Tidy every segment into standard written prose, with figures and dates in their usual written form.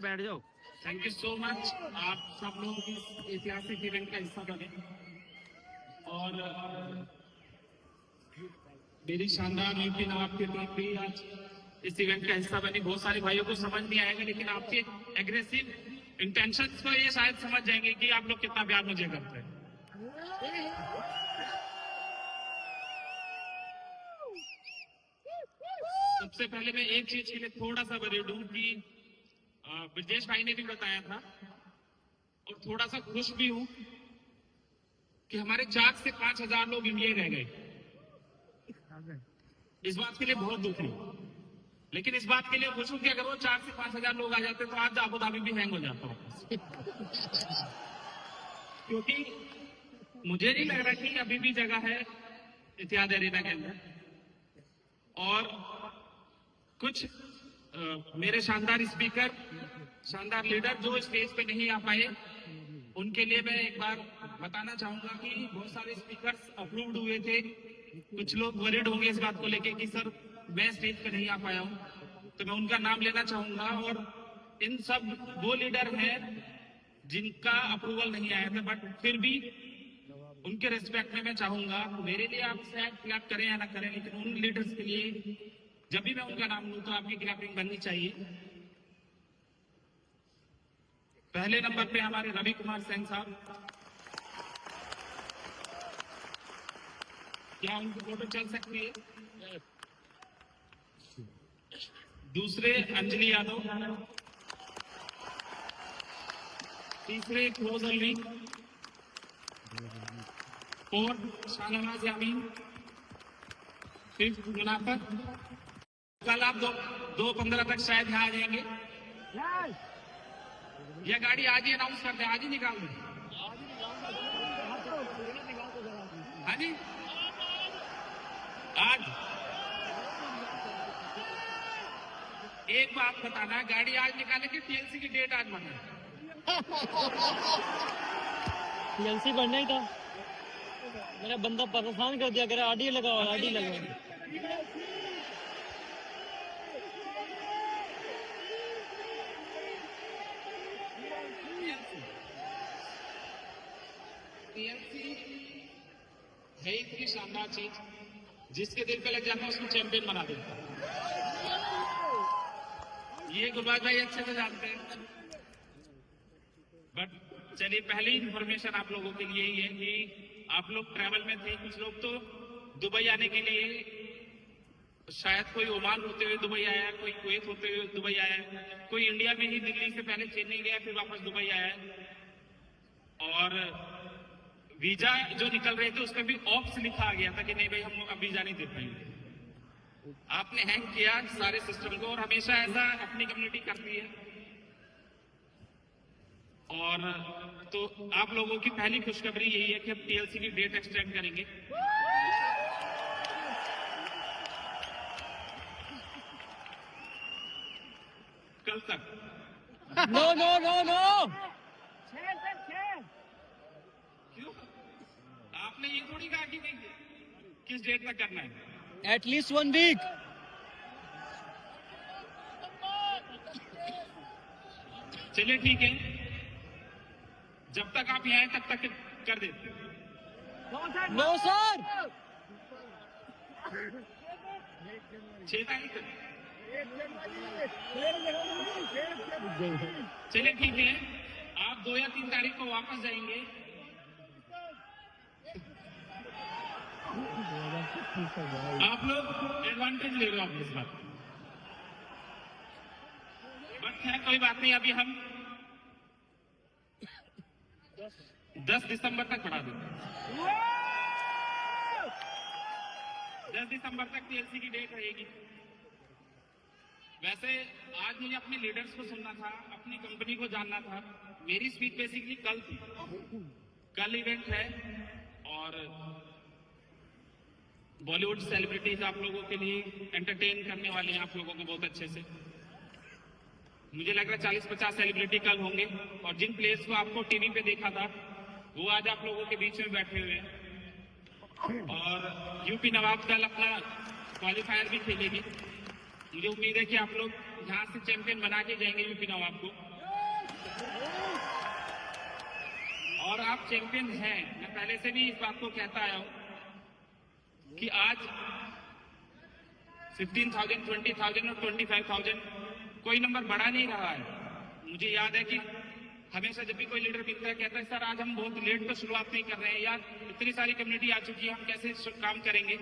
बैठ जाओ। Thank you so much, आप सब लोग इस ऐतिहासिक इवेंट का हिस्सा बने और मेरी शानदार यूपी नवाब की टीम भी आज इस इवेंट का हिस्सा बनी। बहुत सारे भाइयों को समझ नहीं आएगा, लेकिन आपके एग्रेसिव इंटेंशंस को ये शायद समझ जाएंगे कि आप लोग कितना प्यार मुझे करते हैं। सबसे पहले मैं एक चीज के लिए थोड़ा सा वरीड हूं कि ब्रजेश भाई ने भी बताया था और थोड़ा सा खुश भी हूं कि हमारे 4 से 5 हजार लोग इंडिया रह गए। इस बात के लिए बहुत दुखी हूं, लेकिन इस बात के लिए खुश हूं कि अगर वो 4 से 5 हजार लोग आ जाते तो आज अबू धाबी भी हैंग हो जाता हूं। क्योंकि मुझे नहीं लग रहा कि अभी भी जगह है इतिहाद एरिना के अंदर। और कुछ मेरे शानदार स्पीकर, शानदार लीडर जो स्टेज पे नहीं आ पाए, उनके लिए मैं एक बार बताना चाहूंगा कि बहुत सारे स्पीकर्स अप्रूव्ड हुए थे। कुछ लोग वरीड होंगे इस बात को लेके कि सर मैं स्टेज पे नहीं आ पाया हूं, तो मैं उनका नाम लेना चाहूंगा। और इन सब वो लीडर हैं जिनका अप्रूवल नहीं आया था, बट फिर भी उनके रिस्पेक्ट में मैं चाहूंगा, मेरे लिए आप शायद क्लैप करें या ना करें, लेकिन उन लीडर्स के लिए जब भी मैं उनका नाम लूं तो आपकी क्लैपिंग बननी चाहिए। पहले नंबर पे हमारे रवि कुमार सेन साहब, क्या उनकी फोटो चल सकती है? दूसरे अंजलि यादव, तीसरे फिरोज अलवी, फोर्थ शाहनवाज यामीन, फिफ्थ मुनाफत। कल आप 2:15 तक शायद यहाँ आ जाएंगे। यह गाड़ी आज ही अनाउंस कर दे, आज ही निकाल दे। हाँ जी, आज एक बात बताना, गाड़ी आज निकाले कि टीएलसी की डेट आज बना? टीएलसी बनना ही था, मेरा बंदा परेशान कर दिया, कह रहा आडी लगाओ, आडी लगाओ। टीएलसी है इतनी शानदार चीज, जिसके दिल पे लग जाता है उसको चैंपियन बना देता है। ये गुरबाज भाई अच्छे से जानते हैं। बट चलिए, पहली इंफॉर्मेशन आप लोगों के लिए ये है कि आप लोग ट्रैवल में थे। कुछ लोग तो दुबई आने के लिए, शायद कोई ओमान होते हुए दुबई आया, कोई कुवैत होते हुए दुबई आया, कोई इंडिया में ही दिल्ली से पहले चेन्नई गया फिर वापस दुबई आया। और वीजा जो निकल रहे थे उसमें भी ऑप्स लिखा गया था कि नहीं भाई हम अब वीजा नहीं दे पाएंगे। आपने हैंग किया सारे सिस्टम को, और हमेशा ऐसा अपनी कम्युनिटी करती है। और तो आप लोगों की पहली खुशखबरी यही है कि हम टीएलसी की डेट एक्सटेंड करेंगे। कल तक। नो नो नो नो, क्यों? आपने ये थोड़ी कहा कि नहीं किस डेट तक करना है। At least 1 week. चलिए ठीक है, जब तक आप यहाँ हैं तब तक कर देते। नो सर, 6 तारीख तक। चलिए ठीक है, आप 2 या 3 तारीख को वापस जाएंगे। आप लोग एडवांटेज ले रहे हो आप इस बात, बट है कोई बात नहीं। अभी हम 10 दिसंबर तक बढ़ा देंगे। 10 दिसंबर तक टीएलसी की डेट रहेगी। वैसे आज मुझे अपने लीडर्स को सुनना था, अपनी कंपनी को जानना था। मेरी स्पीच बेसिकली कल थी। कल इवेंट है और बॉलीवुड सेलिब्रिटीज आप लोगों के लिए एंटरटेन करने वाले हैं, आप लोगों को बहुत अच्छे से। मुझे लग रहा है 40-50 सेलिब्रिटी कल होंगे, और जिन प्लेयर्स को आपको टीवी पे देखा था वो आज आप लोगों के बीच में बैठे हुए हैं। और यूपी नवाब कल अपना क्वालिफायर भी खेलेगी। मुझे उम्मीद है कि आप लोग यहाँ से चैंपियन बना के जाएंगे यूपी नवाब को, और आप चैंपियन हैं। मैं पहले से भी इस बात को कहता आया हूं कि आज 15,000, 20,000 और 25,000 कोई नंबर बढ़ा नहीं रहा है। मुझे याद है कि हमेशा जब भी कोई लीडर मिलता है कहता है सर आज हम बहुत लेट तो शुरुआत नहीं कर रहे हैं यार, इतनी सारी कम्युनिटी आ चुकी है, हम कैसे काम करेंगे।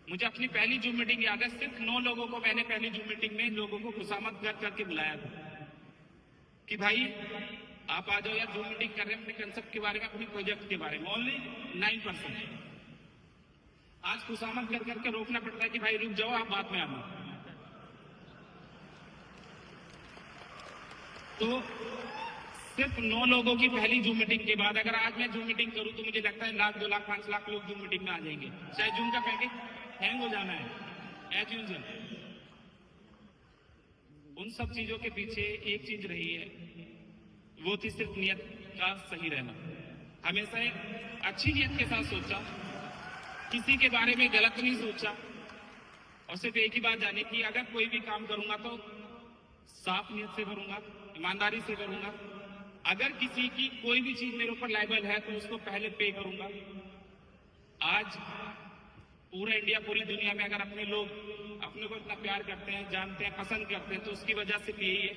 मुझे अपनी पहली जूम मीटिंग याद है, सिर्फ 9 लोगों को मैंने पहली जूम मीटिंग में लोगों को खुशामद करके बुलाया था कि भाई आप आ जाओ यार, जूम मीटिंग कर रहे हैं अपने कंसेप्ट के बारे में, अपने प्रोजेक्ट के बारे में। ओनली 9%। आज खुशामद कर करके रोकना पड़ता है कि भाई रुक जाओ, आप बाद में आना। तो सिर्फ 9 लोगों की पहली जूम मीटिंग के बाद अगर आज मैं जूम मीटिंग करूं तो मुझे लगता है 1 लाख, 2 लाख, 5 लाख लोग जूम मीटिंग में आ जाएंगे। चाहे जूम का पैकेज हैंग हो जाना है एज यूजुअल। उन सब चीजों के पीछे एक चीज रही है, वो थी सिर्फ नियत का सही रहना। हमेशा एक अच्छी नियत के साथ सोचा, किसी के बारे में गलत नहीं सोचा, और सिर्फ एक ही बात जानी कि अगर कोई भी काम करूंगा तो साफ नियत से करूंगा, ईमानदारी से करूंगा। अगर किसी की कोई भी चीज मेरे ऊपर लायबल है तो उसको पहले पे करूंगा। आज पूरा इंडिया, पूरी दुनिया में अगर अपने लोग अपने को इतना प्यार करते हैं, जानते हैं, पसंद करते हैं, तो उसकी वजह सिर्फ यही है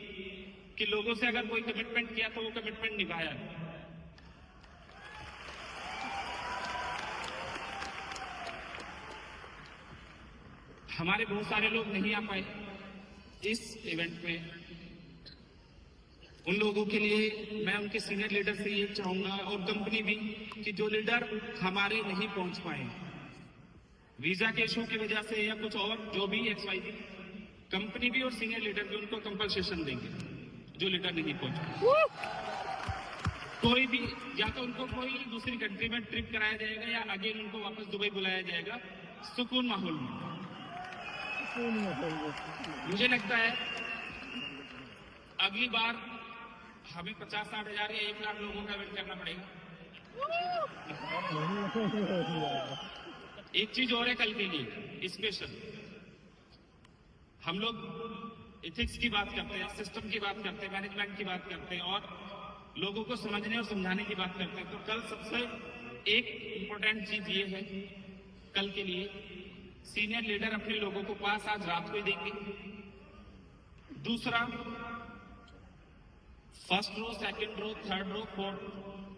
कि लोगों से अगर कोई कमिटमेंट किया तो वो कमिटमेंट निभाया। हमारे बहुत सारे लोग नहीं आ पाए इस इवेंट में। उन लोगों के लिए मैं उनके सीनियर लीडर से ये चाहूंगा, और कंपनी भी, कि जो लीडर हमारे नहीं पहुंच पाए वीजा के इशू की वजह से या कुछ और जो भी XYZ, कंपनी भी और सीनियर लीडर भी उनको कंपनसेशन देंगे जो लीडर नहीं पहुंच पाए। कोई भी, या तो उनको कोई दूसरी कंट्री में ट्रिप कराया जाएगा या अगेन उनको वापस दुबई बुलाया जाएगा सुकून माहौल में। मुझे लगता है अगली बार हमें 50-60 हजार या 1 लाख लोगों का वेट करना पड़ेगा। एक चीज और है कल के लिए स्पेशल, हम लोग एथिक्स की बात करते हैं, सिस्टम की बात करते हैं, मैनेजमेंट की बात करते हैं और लोगों को समझने और समझाने की बात करते हैं। तो कल सबसे एक इम्पोर्टेंट चीज ये है कल के लिए, सीनियर लीडर अपने लोगों को पास आज रात को ही देंगे। दूसरा, first row, second row, third row, fourth,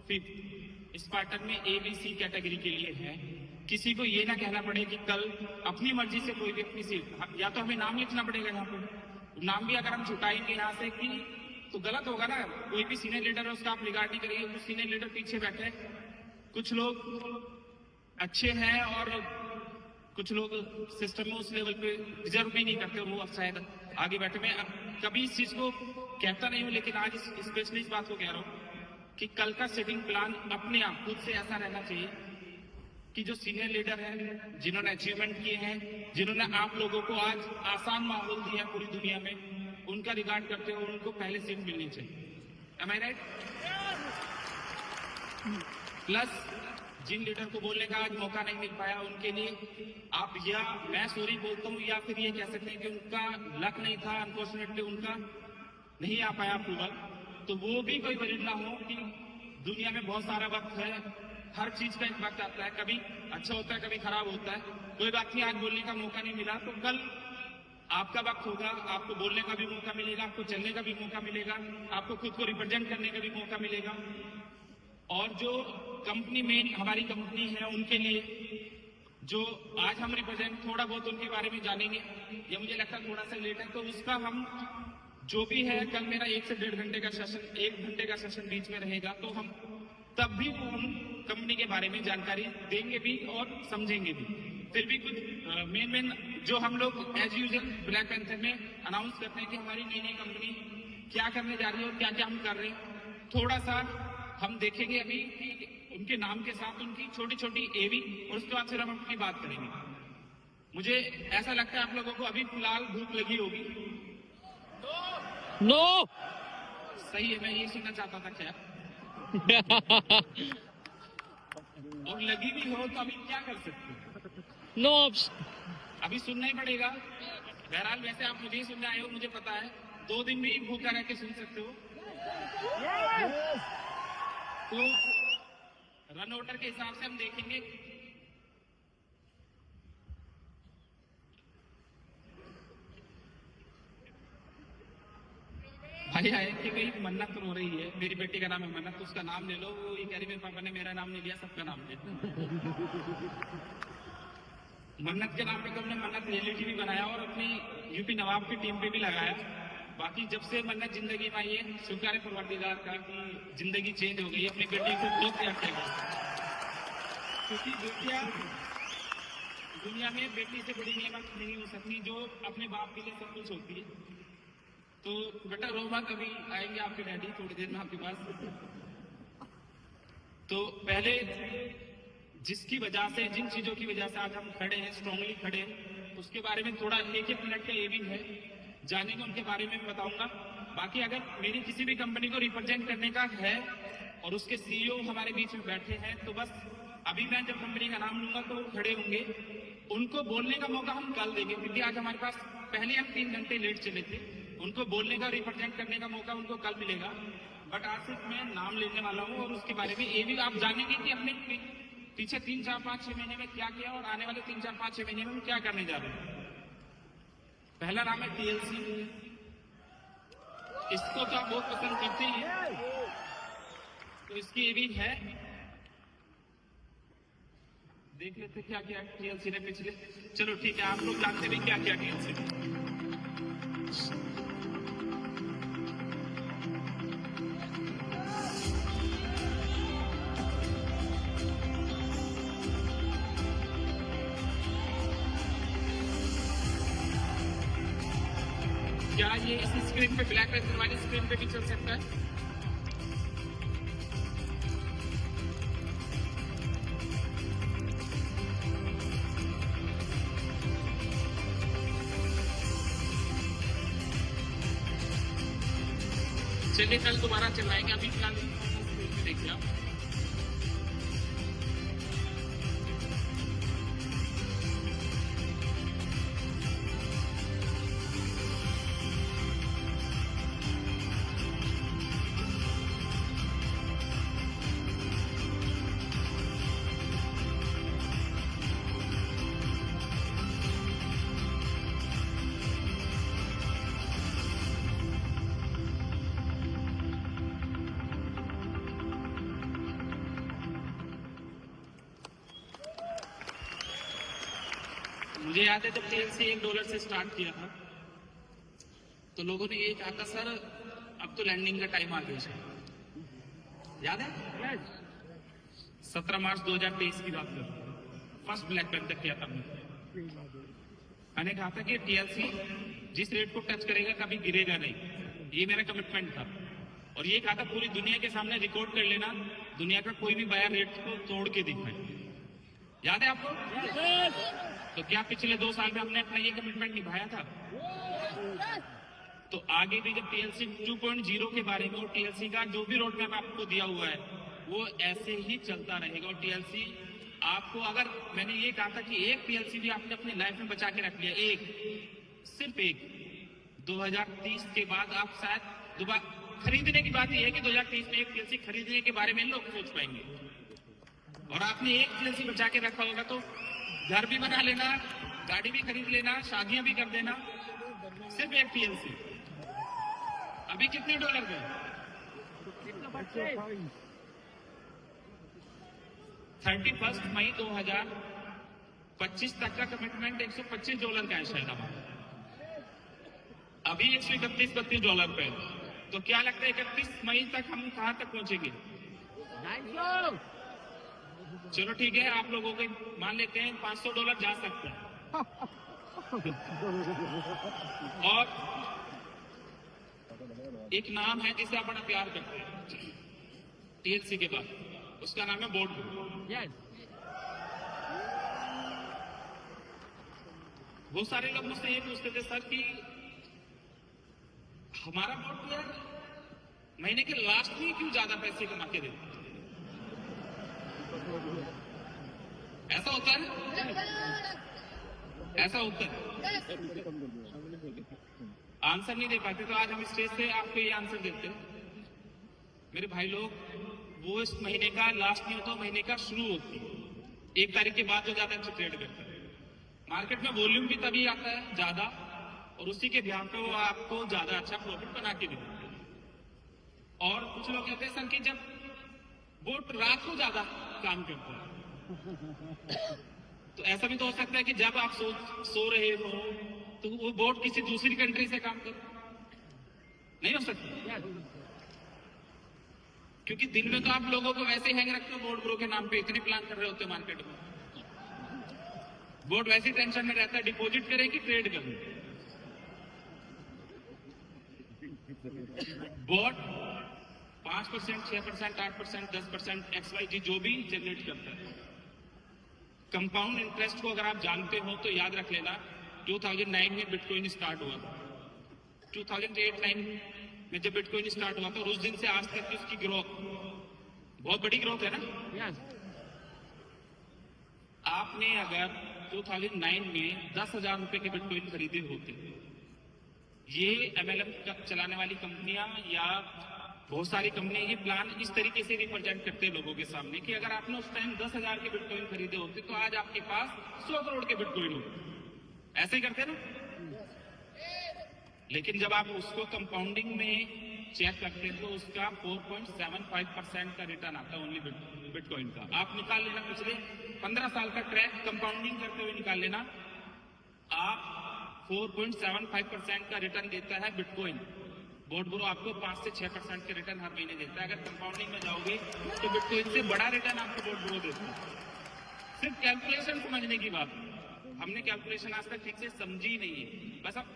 fifth, इस पैटर्न में ABC कैटेगरी के लिए है। किसी को ये ना कहना पड़े कि कल अपनी मर्जी से कोई व्यक्ति सीट, या तो हमें नाम लिखना पड़ेगा यहाँ पे, नाम भी अगर हम छुटाएंगे यहाँ से कि तो गलत होगा ना। कोई भी सीनियर लीडर है उसका आप रिगार्ड नहीं करिए, कुछ सीनियर लीडर पीछे बैठे, कुछ लोग अच्छे हैं और कुछ लोग सिस्टम में उस लेवल पे डिजर्व भी नहीं करते, वो अब शायद आगे बैठे। मैं कभी इस चीज को कहता नहीं हूँ, लेकिन आज स्पेशली इस बात को कह रहा हूँ कि कल का सेटिंग प्लान अपने आप खुद से ऐसा रहना चाहिए कि जो सीनियर लीडर हैं, जिन्होंने अचीवमेंट किए हैं, जिन्होंने आप लोगों को आज आसान माहौल दिया पूरी दुनिया में, उनका रिगार्ड करते हुए उनको पहले सीट मिलनी चाहिए। Am I right? प्लस जिन लीडर को बोलने का आज मौका नहीं मिल पाया उनके लिए आप, या मैं सॉरी बोलता हूँ, या फिर ये कह सकते हैं कि उनका लक नहीं था, अनफॉर्चुनेटली उनका नहीं आ पाया अप्रूवल, तो वो भी कोई वजह ना हो कि दुनिया में बहुत सारा वक्त है, हर चीज का एक वक्त आता है, कभी अच्छा होता है, कभी खराब होता है। कोई बात नहीं, आज बोलने का मौका नहीं मिला तो कल आपका वक्त होगा, आपको बोलने का भी मौका मिलेगा, आपको चलने का भी मौका मिलेगा, आपको खुद को रिप्रेजेंट करने का भी मौका मिलेगा। और जो कंपनी में हमारी कंपनी है उनके लिए जो आज हम रिप्रेजेंट, थोड़ा बहुत उनके बारे में जानेंगे, ये मुझे लगता है थोड़ा सा लेट है, तो उसका हम जो भी है, कल मेरा 1 से 1.5 घंटे का सेशन, 1 घंटे का सेशन बीच में रहेगा, तो हम तब भी उन कंपनी के बारे में जानकारी देंगे भी और समझेंगे भी। फिर भी कुछ मेन जो हम लोग एज यूजुअल ब्लैक पैंथर में अनाउंस करते हैं कि हमारी नई नई कंपनी क्या करने जा रही है और क्या क्या हम कर रहे हैं, थोड़ा सा हम देखेंगे अभी कि उनके नाम के साथ उनकी छोटी छोटी एवी, और उसके बाद फिर हम अपनी बात करेंगे। मुझे ऐसा लगता है आप लोगों को अभी फिलहाल भूख लगी होगी। नो सही है, मैं ये सुनना चाहता था। खैर और लगी भी हो तो अभी क्या कर सकते हैं? नो अभी सुनना ही पड़ेगा। बहरहाल वैसे आप मुझे ही सुनने आए हो, मुझे पता है। 2 दिन भी भूखा रह के सुन सकते हो। तो रन ऑर्डर के हिसाब से हम देखेंगे। भाई आए कि भाई मन्नत रो रही है, मेरी बेटी का नाम है मन्नत, उसका नाम ले लो। वो ये कह रही मेरे पापा ने मेरा नाम नहीं लिया, सबका नाम ले। मन्नत के नाम पे तो हमने मन्नत रियलिटी भी बनाया और अपनी यूपी नवाब की टीम पे भी लगाया। बाकी जब से मन्नत जिंदगी में आई है, शुक्र है परवरदिगार का कि जिंदगी चेंज हो गई। अपनी बेटी को बहुत प्यार किया, क्योंकि बेटियां दुनिया में बेटी से बड़ी नेमत नहीं हो सकती, जो अपने बाप के लिए सब कुछ होती है। तो बेटा रो मत, कभी आएंगे आपके डैडी थोड़ी देर में आपके पास। तो पहले जिसकी वजह से, जिन चीजों की वजह से आज हम खड़े हैं, स्ट्रांगली खड़े हैं, उसके बारे में थोड़ा 1-1 मिनट का ये भी है, जानेंगे उनके बारे में बताऊंगा। बाकी अगर मेरी किसी भी कंपनी को रिप्रेजेंट करने का है और उसके सीईओ हमारे बीच में बैठे हैं, तो बस अभी मैं जब कंपनी का नाम लूंगा तो वो खड़े होंगे, उनको बोलने का मौका हम कल देंगे, क्योंकि आज हमारे पास पहले हम 3 घंटे लेट चले थे। उनको बोलने का, रिप्रेजेंट करने का मौका उनको कल मिलेगा। बट आज सिर्फ मैं नाम लेने वाला हूँ और उसके बारे में ये भी आप जानेंगे कि अपने पीछे 3, 4, 5, 6 महीने में क्या किया और आने वाले 3, 4, 5, 6 महीने में हम क्या करने जा रहे हैं। पहला नाम है TLC। इसको तो आप बहुत पसंद करते ही हैं, तो इसकी ये भी है, देख लेते क्या क्या TLC ने पिछले। चलो ठीक है, आप लोग जानते भी क्या क्या TLC ने। क्या ये इस स्क्रीन पे, ब्लैक कलर वाली स्क्रीन पे भी चल सकता है? चलिए कल दोबारा चलाएंगे, अभी फिलहाल देखिए आप। मुझे याद है जब TLC $1 से स्टार्ट किया था, तो लोगों ने ये कहा था सर अब तो लैंडिंग का टाइम आ गया है। याद है? 17 मार्च 2023 की बात कर, फर्स्ट ब्लैक पैंथर किया था मैंने कहा था कि TLC जिस रेट को टच करेगा कभी गिरेगा नहीं, ये मेरा कमिटमेंट था। और ये कहा था पूरी दुनिया के सामने रिकॉर्ड कर लेना, दुनिया का कोई भी बायर रेट को तोड़ के दिखाए। याद है आपको? तो क्या पिछले 2 साल में हमने अपना ये कमिटमेंट निभाया था? तो आगे भी जब TLC 2.0 के बारे में और TLC का जो भी रोड मैप आपको दिया हुआ है वो ऐसे ही चलता रहेगा। और TLC आपको, अगर मैंने ये कहा था कि एक TLC भी आपने अपनी लाइफ में बचा के रख लिया, एक, सिर्फ एक, 2030 के बाद आप शायद दोबारा खरीदने की बात यह है कि 2030 में एक TLC खरीदने के बारे में लोग सोच पाएंगे। और आपने एक TLC बचा के रखा होगा तो घर भी बना लेना, गाड़ी भी खरीद लेना, शादियां भी कर देना, सिर्फ एक TLC। अभी कितने $? गए? 31 मई 2025 तक का कमिटमेंट $125 का है शायद हमारा। अभी $131-32 पे। तो क्या लगता है 31 मई तक हम कहां तक पहुंचेंगे? चलो ठीक है, आप लोगों के मान लेते हैं $500 जा सकता है। और एक नाम है जिसे आप बड़ा प्यार करते हैं TLC के बाद, उसका नाम है बोर्ड। बहुत सारे लोग मुझसे ये पूछते थे सर कि हमारा बोर्ड यार महीने के लास्ट में क्यों ज्यादा पैसे कमा के देते? ऐसा होता है, ऐसा होता है। आंसर नहीं दे पाते तो आज हम स्टेज से आपको ये आंसर देते हैं। मेरे भाई लोग, वो इस महीने का लास्ट नहीं होता, महीने का शुरू होती है, 1 तारीख के बाद जो ज्यादा अच्छे ट्रेड करता है। मार्केट में वॉल्यूम भी तभी आता है ज्यादा, और उसी के ध्यान पे वो आपको ज्यादा अच्छा प्रॉफिट बना के देते हैं। और कुछ लोग कहते हैं सर कि जब बोट रात को ज्यादा काम करता है, तो ऐसा भी तो हो सकता है कि जब आप सो रहे हो तो वो बोट किसी दूसरी कंट्री से काम कर, नहीं हो सकता, क्योंकि दिन में तो आप लोगों को वैसे ही हैंग रखते हो बोट ब्रो के नाम पे, इतने प्लान कर रहे होते हो मार्केट में। बोट वैसे टेंशन में रहता है डिपॉजिट करें कि ट्रेड करें। बोट 5%, 6%, 8%, 10%, XYZ जो भी जनरेट करता है। कंपाउंड इंटरेस्ट को अगर आप जानते हो तो याद रख लेना, 2009 में बिटकॉइन स्टार्ट हुआ था। 2008-9 में जब बिटकॉइन स्टार्ट हुआ था, और उस दिन से आज तक की उसकी ग्रोथ बहुत बड़ी ग्रोथ है ना। आपने अगर 2009 में 10,000 रुपए के बिटकॉइन खरीदे होते, ये MLM चलाने वाली कंपनियां या बहुत सारी कंपनियां ये प्लान इस तरीके से रिप्रेजेंट करते हैं लोगों के सामने कि अगर आपने उस टाइम 10,000 के बिटकॉइन खरीदे होते तो आज आपके पास 100 करोड़ के बिटकॉइन होते। ऐसे ही करते हैं ना। लेकिन जब आप उसको कंपाउंडिंग में चेक करते हैं तो उसका 4.75% का रिटर्न आता है ओनली बिटकॉइन का। आप निकाल लेना पिछले 15 साल का ट्रैक कंपाउंडिंग करते हुए निकाल लेना, आप 4.75% का रिटर्न देता है बिटकॉइन। बोट ब्रो आपको 5 से 6% के रिटर्न हर महीने देता है। अगर कंपाउंडिंग में जाओगे तो बिटकॉइन से बड़ा रिटर्न आपको बोट ब्रो देता है। सिर्फ कैलकुलेशन समझने की बात, हमने कैलकुलेशन आज तक ठीक से समझी नहीं है। बस अब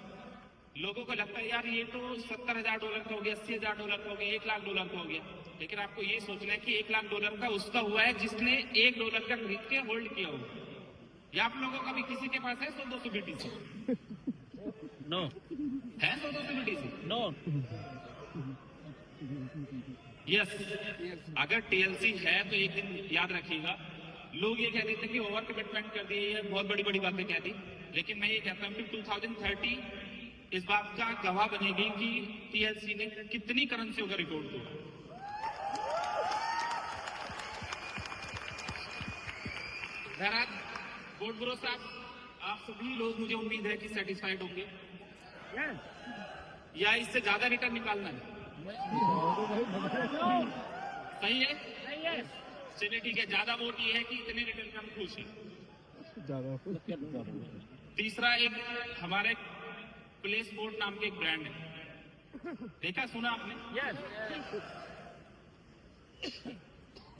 लोगों को लगता है यार ये तो $70,000 का हो गया, $80,000 का हो गया, $1,00,000 का हो गया। लेकिन आपको ये सोचना है कि $1,00,000 का उसका हुआ है जिसने $1 का खरीद के होल्ड किया होगा। या आप लोगों का भी किसी के पास है 100-200 BTC? नो है 100-200 BTC? नो। यस, अगर TLC है तो एक दिन याद रखिएगा, लोग ये कह देते हैं कि ओवर कमिटमेंट कर दी है, बहुत बड़ी बड़ी बातें कह दी। लेकिन मैं ये कहता हूँ कि 2030 इस बात का गवाह बनेगी कि TLC ने कितनी करेंसियों का रिकॉर्ड तोड़ा। बहरहाल बोट ब्रो साहब, आप सभी लोग मुझे उम्मीद है कि सेटिस्फाइड होंगे, या इससे ज्यादा रिटर्न निकालना है? सही है? चलिए ठीक है, ज्यादा वोट ये है कि इतने रिटर्न का हम खुश हैं। तीसरा, एक हमारे प्ले स्पोर्ट नाम के एक ब्रांड है, देखा सुना आपने?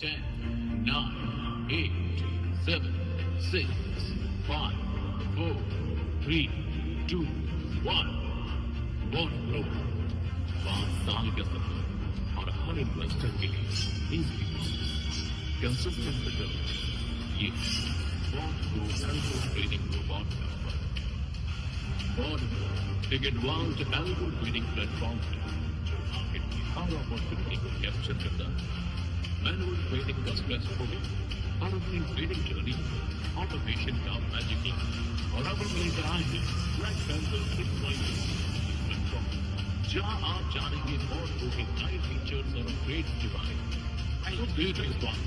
10, 9, 8, 7, 6, 5, 4, 3, 2, 1। बोट ब्रो 5 साल का सफर और हर इन्वेस्टर के लिए कंसिस्टेंट रिटर्न। ये boat bro algo trading robot का बोट ब्रो एक एडवांस्ड एल्गो ट्रेडिंग प्लेटफॉर्म है जो मार्केट की हर अपॉर्चुनिटी को कैप्चर करता है। मैनुअल ट्रेडिंग का स्ट्रेस होगा और अपनी ट्रेडिंग जर्नी ऑटोमेशन का मैजिकिंग और अब लेकर आए हैं ब्लैक पैंथर 6.0 प्लेटफॉर्म, जहां आप जानेंगे बोट ब्रो के नए फीचर्स और अपग्रेड के बारे में। तो देर इस बात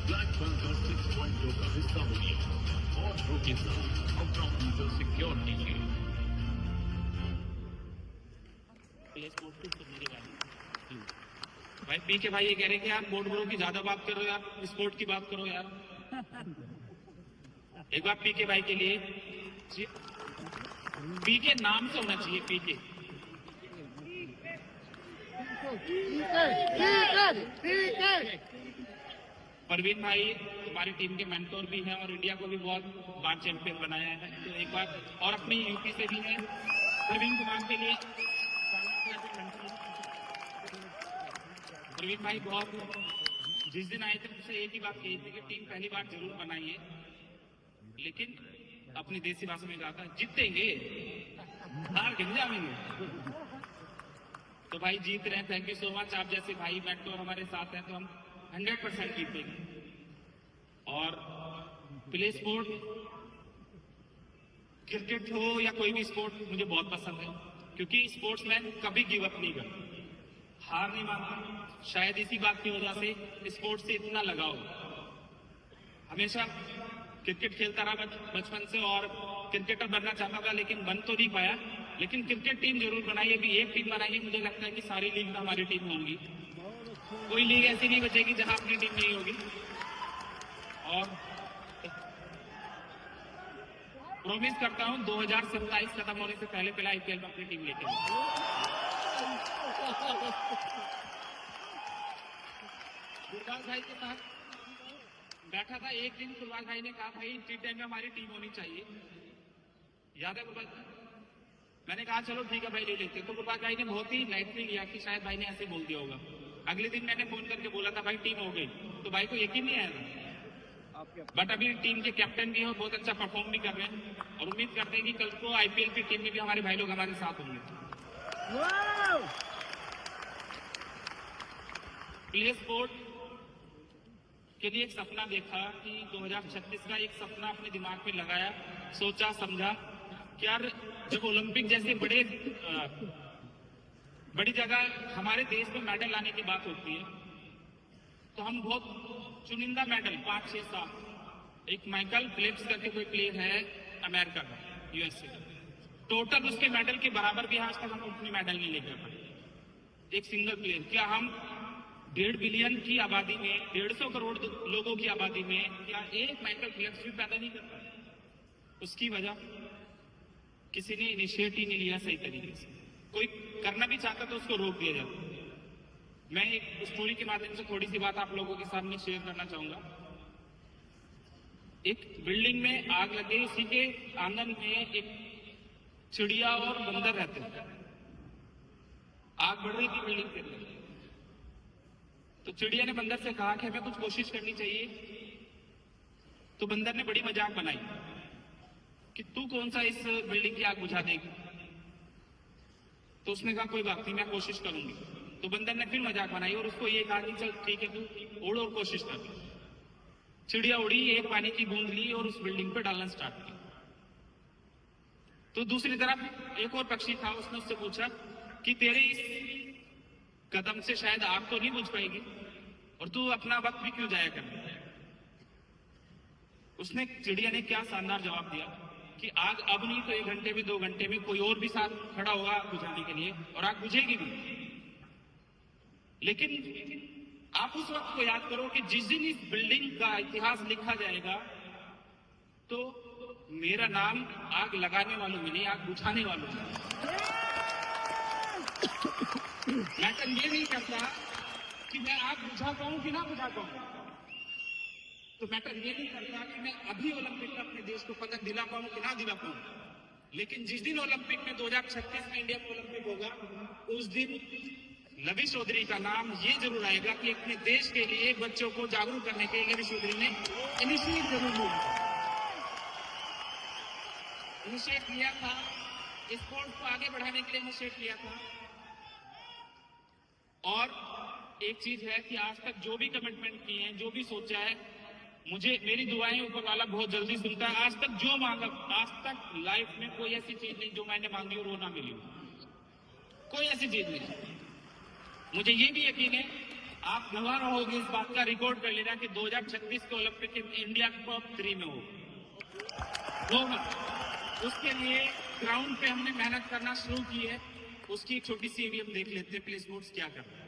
ब्लैक पैंथर 6.0 का हिस्सा बनिए बोट ब्रो के साथ अपना यूजर सिक्योरिटी के भाई पी के भाई ये कह रहे हैं कि आप बोट ब्रो की ज्यादा बात करो यार, स्पोर्ट की बात करो यार। एक बार पी के भाई के लिए, पी के नाम से होना चाहिए, पी के। परवीन भाई हमारी टीम के मेंटोर भी हैं और इंडिया को भी बहुत बार चैंपियन बनाया है। तो एक बार और अपनी यूपी से भी है प्रवीण कुमार के लिए। प्रवीण भाई बहुत, जिस दिन आए थे मुझसे एक ही बात कही थी कि टीम पहली बार जरूर बनाइए, लेकिन अपनी देसी भाषा में कहा था जीतेंगे, हार गिन जाएंगे। तो भाई जीत रहे हैं, थैंक यू सो मच। आप जैसे भाई मेंटोर हमारे साथ हैं तो हम 100% जीतेंगे। और प्ले स्पोर्ट, क्रिकेट हो या कोई भी स्पोर्ट मुझे बहुत पसंद है, क्योंकि स्पोर्ट्समैन कभी गिव अप नहीं करता, हार नहीं मानता। शायद इसी बात की वजह से स्पोर्ट्स से इतना लगाव। हमेशा क्रिकेट खेलता रहा बचपन से और क्रिकेटर बनना चाहता था, लेकिन बन तो नहीं पाया। लेकिन क्रिकेट टीम जरूर बनाई, अभी एक टीम बनाई है। मुझे लगता है कि सारी लीग में हमारी टीम होंगी, कोई लीग ऐसी नहीं बचेगी जहां अपनी टीम नहीं होगी। और प्रॉमिस करता हूं 2027 खत्म होने से पहले पहले आईपीएल में अपनी टीम लेके गुरबाज भाई के साथ बैठा था एक दिन। गुरबाज भाई ने कहा भाई T10 में हमारी टीम होनी चाहिए, याद है गुरबाज? मैंने कहा चलो ठीक है भाई ले लेते। तो गुरबाज भाई ने बहुत ही लाइटली लिया कि शायद भाई ने ऐसे बोल दिया होगा। अगले दिन मैंने फोन करके बोला था भाई टीम हो गई, तो भाई को यकीन नहीं आया था। बट अभी टीम के कैप्टन भी हैं, बहुत अच्छा परफॉर्म भी कर रहे हैं और उम्मीद करते हैं कि कल को आईपीएल की टीम में भी हमारे भाई लोग हमारे साथ होंगे। प्ले स्पोर्ट के लिए एक सपना देखा कि 2036 का एक सपना अपने दिमाग में लगाया, सोचा समझा कि यार जब ओलंपिक जैसे बड़ी जगह हमारे देश में मेडल लाने की बात होती है, तो हम बहुत चुनिंदा मेडल 5-6-7, एक माइकल फिलिप्स करके कोई प्लेयर है अमेरिका का, यूएसए का, टोटल उसके मेडल के बराबर भी आज तक हम उतनी मेडल नहीं लेकर पाए। एक सिंगल प्लेयर। क्या हम 1.5 बिलियन की आबादी में, 150 करोड़ लोगों की आबादी में क्या एक माइकल फिलिप्स भी पैदा नहीं कर पाए? उसकी वजह किसी ने इनिशिएट ही नहीं लिया सही तरीके से। कोई करना भी चाहता तो उसको रोक दिया जाता। मैं एक स्टोरी के माध्यम से थोड़ी सी बात आप लोगों के सामने शेयर करना चाहूंगा। एक बिल्डिंग में आग लग गई, उसी के आंगन में एक चिड़िया और बंदर रहते थे। आग बढ़ रही थी बिल्डिंग के अंदर, तो चिड़िया ने बंदर से कहा कि हमें कुछ कोशिश करनी चाहिए। तो बंदर ने बड़ी मजाक बनाई कि तू कौन सा इस बिल्डिंग की आग बुझा देगी। तो उसने कहा कोई बात नहीं, मैं कोशिश करूंगी। तो बंदर ने फिर मजाक बनाई और उसको ये कहा कि चल ठीक है तू उड़ और कोशिश कर। चिड़िया उड़ी, एक पानी की बूंद ली और उस बिल्डिंग पे डालना स्टार्ट किया। तो दूसरी तरफ एक और पक्षी था, उसने उससे पूछा कि तेरे इस कदम से शायद आग तो नहीं बुझ पाएगी और तू अपना वक्त भी क्यों जाया कर। उसने चिड़िया ने क्या शानदार जवाब दिया कि आग अब नहीं तो 1 घंटे में 2 घंटे में कोई और भी साथ खड़ा होगा आग बुझाने के लिए और आग बुझेगी भी। लेकिन आप उस वक्त को याद करो कि जिस दिन इस बिल्डिंग का इतिहास लिखा जाएगा तो मेरा नाम आग लगाने वालों में नहीं, आग बुझाने वालों में। मैटर ये नहीं करता कि मैं आग बुझा पाऊं कि ना बुझा पाऊं, तो मैटर ये नहीं करता कि मैं अभी ओलंपिक में अपने देश को पदक दिला पाऊं कि ना दिला पाऊं। लेकिन जिस दिन ओलंपिक में 2036 में इंडिया में ओलंपिक होगा, उस दिन लवी चौधरी का नाम ये जरूर आएगा कि अपने देश के लिए बच्चों को जागरूक करने के लिए लवी चौधरी ने इनिशिएट जरूर इनिशिएट लिया था, स्पोर्ट्स को आगे बढ़ाने के लिए इनिशिएट लिया था। और एक चीज है कि आज तक जो भी कमिटमेंट किए हैं, जो भी सोचा है, मुझे मेरी दुआएं ऊपर वाला बहुत जल्दी सुनता है। आज तक जो मांगा, आज तक लाइफ में कोई ऐसी चीज नहीं जो मैंने मांगी और वो ना मिली, कोई ऐसी चीज नहीं। मुझे ये भी यकीन है, आप गवाह रहोगे इस बात का, रिकॉर्ड कर लेना कि 2036 के ओलंपिक इंडिया टॉप 3 में होगा। उसके लिए ग्राउंड पे हमने मेहनत करना शुरू की है। उसकी एक छोटी सी भी हम देख लेते हैं प्ले स्पोर्ट्स क्या कर रहा है।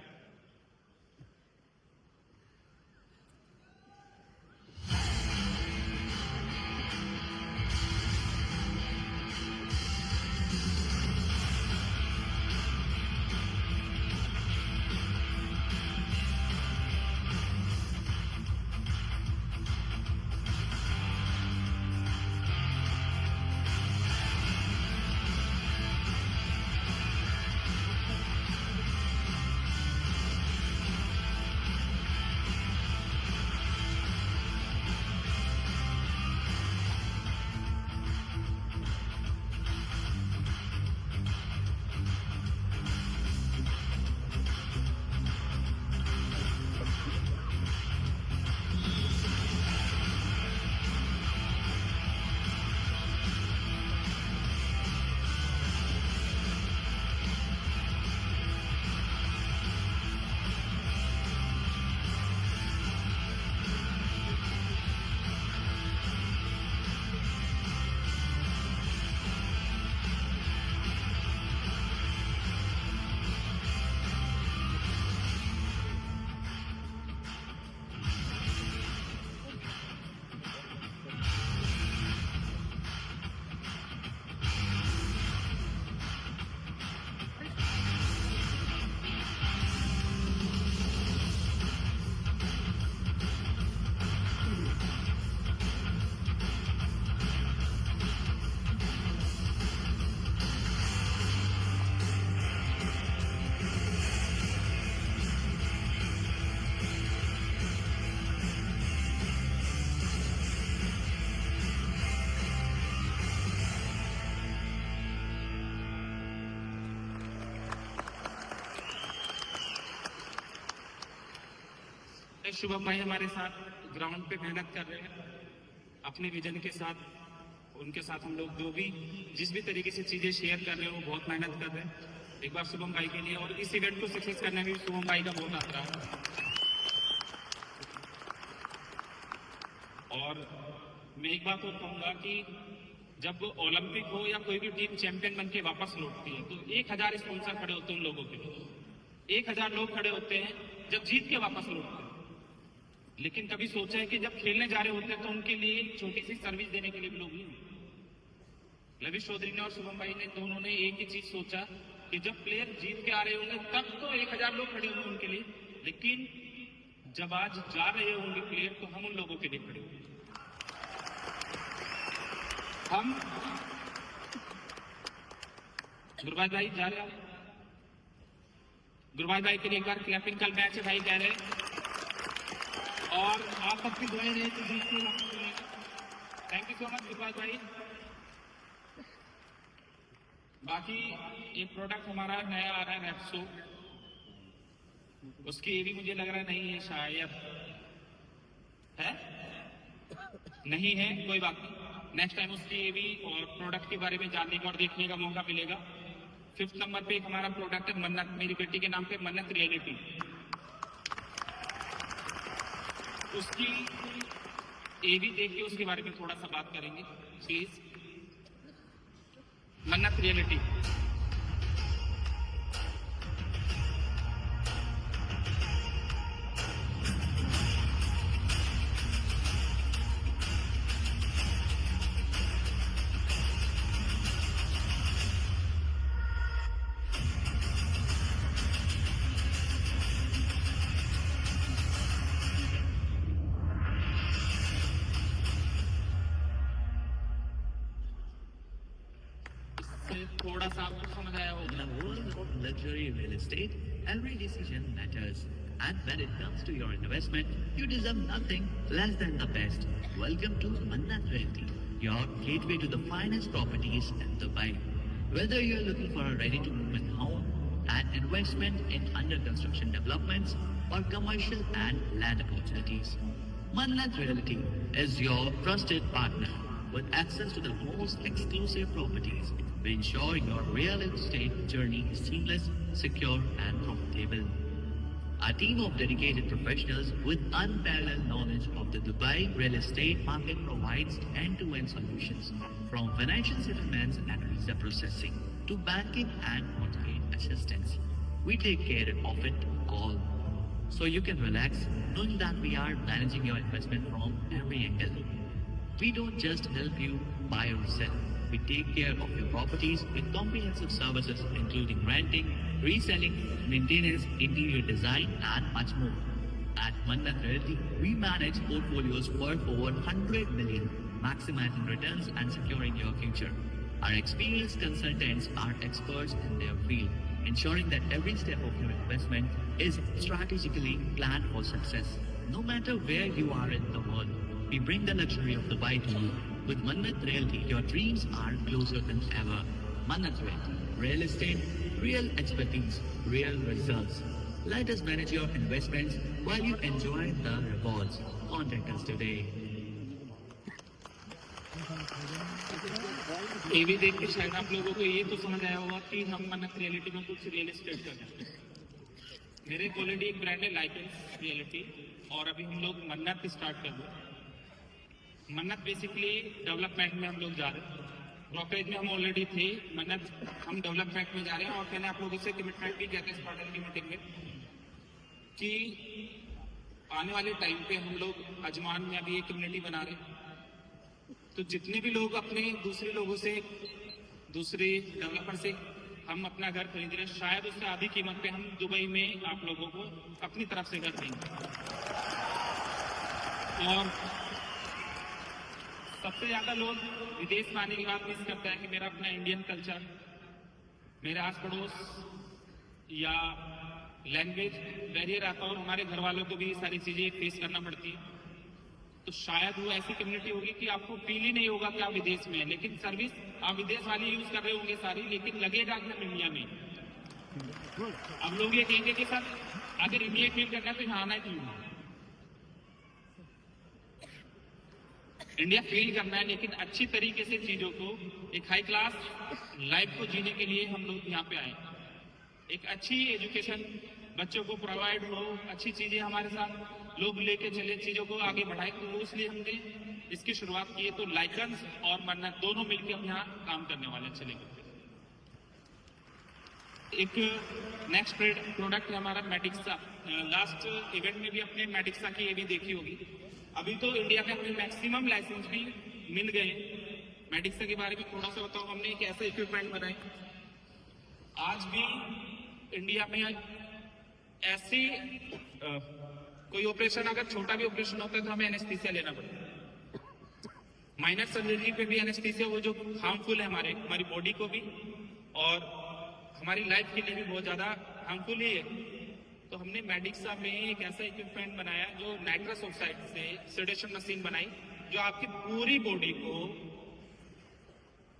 शुभम भाई हमारे साथ ग्राउंड पे मेहनत कर रहे हैं अपने विजन के साथ। उनके साथ हम लोग जो भी जिस भी तरीके से चीजें शेयर कर रहे हैं वो बहुत मेहनत कर रहे हैं। एक बार शुभम भाई के लिए, और इस इवेंट को सक्सेस करने में भी शुभम भाई का बहुत हाथ रहा है। और मैं एक बात और कहूंगा कि जब ओलंपिक हो या कोई भी टीम चैंपियन बन के वापस लौटती है तो 1000 स्पॉन्सर खड़े होते हैं उन लोगों के लिए। 1000 लोग खड़े होते हैं जब जीत के वापस लौटते हैं। लेकिन कभी सोचा है कि जब खेलने जा रहे होते हैं तो उनके लिए एक छोटी सी सर्विस देने के लिए भी लोग नहीं होते। लविश चौधरी ने और शुभम भाई ने दोनों ने एक ही चीज सोचा कि जब प्लेयर जीत के आ रहे होंगे तब तो 1000 लोग खड़े होंगे उनके लिए, लेकिन जब आज जा रहे होंगे प्लेयर तो हम उन लोगों के लिए खड़े होंगे। हम गुरबाज भाई जा रहे हैं, गुरबाज भाई के लिए एक बार क्लैपिंग। कल मैच है भाई कह रहे हैं और आप सबकी दुआएं रहे तो जीत के वापस मिलेगा। Thank you so much Gurbaz भाई। बाकी एक प्रोडक्ट हमारा नया आ रहा है रेप्सो, उसकी ये भी मुझे लग रहा है नहीं है, शायद है नहीं है, कोई बात नहीं। नेक्स्ट टाइम उसकी ये भी और प्रोडक्ट के बारे में जानने का और देखने का मौका मिलेगा। 5th नंबर पे एक हमारा प्रोडक्ट है मन्नत, मेरी बेटी के नाम पे मन्नत रियलिटी। उसकी ये भी देख के उसके बारे में थोड़ा सा बात करेंगे प्लीज। मन्नत रियलिटी थोड़ा सा आपको समझ आया होगा। In a world of luxury real estate, every decision matters. And when it comes to your investment, you deserve nothing less than the best. Welcome to Mannat Realty, your gateway to the finest properties in Dubai. Whether you're looking for a ready-to-move home, an investment in under-construction developments, or commercial and land opportunities, Mannat Realty is your trusted partner. With access to the most exclusive properties, we ensure your real estate journey is seamless, secure, and profitable. Our team of dedicated professionals with unparalleled knowledge of the Dubai real estate market provides end-to-end solutions, from financial settlements and visa processing to banking and mortgage assistance. We take care of it all, so you can relax knowing that we are managing your investment from every angle. We don't just help you buy or sell. We take care of your properties with comprehensive services including renting, reselling, maintenance, interior design, and much more. At Mannat Realty, we manage portfolios worth over 100 million, maximizing returns and securing your future. Our experienced consultants are experts in their field, ensuring that every step of your investment is strategically planned for success. No matter where you are in the world, we bring the luxury of Dubai to you. With Mannat Realty, your dreams are closer than ever. Mannat Realty, real estate, real expertise, real results. Let us manage your investments while you enjoy the rewards. Contact us today. ये भी देख के शायद आप लोगों को ये तो समझ आया होगा कि हम मन्नत रियलिटी में कुछ रियल एस्टेट कर रहे हैं। मेरे ऑलरेडी एक ब्रांड है लाइकेंस रियलिटी, और अभी हम लोग मन्नत स्टार्ट कर रहे हैं। मन्नत बेसिकली डेवलपमेंट में हम लोग जा रहे हैं। ब्रोकरेज में हम ऑलरेडी थे, मन्नत हम डेवलपमेंट में जा रहे हैं। और मैंने आप लोगों से कमिटमेंट भी किया था इस क्वार्टर की मीटिंग में कि आने वाले टाइम पे हम लोग अजमान में अभी एक कम्युनिटी बना रहे हैं। तो जितने भी लोग अपने दूसरे लोगों से, दूसरे डेवलपर से हम अपना घर खरीद रहे हैं, शायद उससे आधी कीमत पे हम दुबई में आप लोगों को अपनी तरफ से घर देंगे। और सबसे ज्यादा लोग विदेश में आने की बात मिस करता है कि मेरा अपना इंडियन कल्चर, मेरे आस पड़ोस या लैंग्वेज बैरियर आता है और हमारे घर वालों को भी ये सारी चीजें फेस करना पड़ती है। तो शायद वो ऐसी कम्युनिटी होगी कि आपको फील ही नहीं होगा कि आप विदेश में हैं, लेकिन सर्विस आप विदेश वाली यूज कर रहे होंगे सारी, लेकिन लगेगा कि हम इंडिया में। अब लोग ये कहेंगे कि सर अगर इंडिया फील करना है तो यहाँ आना ही क्यों? इंडिया फील करना है, लेकिन अच्छी तरीके से चीजों को एक हाई क्लास लाइफ को जीने के लिए हम लोग यहाँ पे आए। एक अच्छी एजुकेशन बच्चों को प्रोवाइड हो, अच्छी चीजें हमारे साथ लोग लेके चले, चीजों को आगे बढ़ाए, तो इसलिए हमने इसकी शुरुआत की है। तो लाइकन्स और मन्नत दोनों मिलकर हम यहाँ काम करने वाले हैं। चलेंगे। एक नेक्स्ट प्रोडक्ट है हमारा मैटिक्सा। लास्ट इवेंट में भी अपने मैटिक्सा की ये भी देखी होगी। अभी तो इंडिया में हमें मैक्सिमम लाइसेंस भी मिल गए। मैटिक्सा के बारे में थोड़ा सा बताओ। हमने एक ऐसा इक्विपमेंट बनाए, आज भी इंडिया में ऐसी कोई ऑपरेशन, अगर छोटा भी ऑपरेशन होता है तो हमें एनेस्थीसिया लेना पड़ता है। माइनर सर्जरी पे भी एनेस्थीसिया, वो जो हार्मफुल है हमारी बॉडी को भी और हमारी लाइफ के लिए भी बहुत ज्यादा हार्मफुल ही है। तो हमने मैटिक्सा में एक ऐसा इक्विपमेंट बनाया जो नाइट्रस ऑक्साइड से सेडेशन मशीन बनाई, जो आपकी पूरी बॉडी को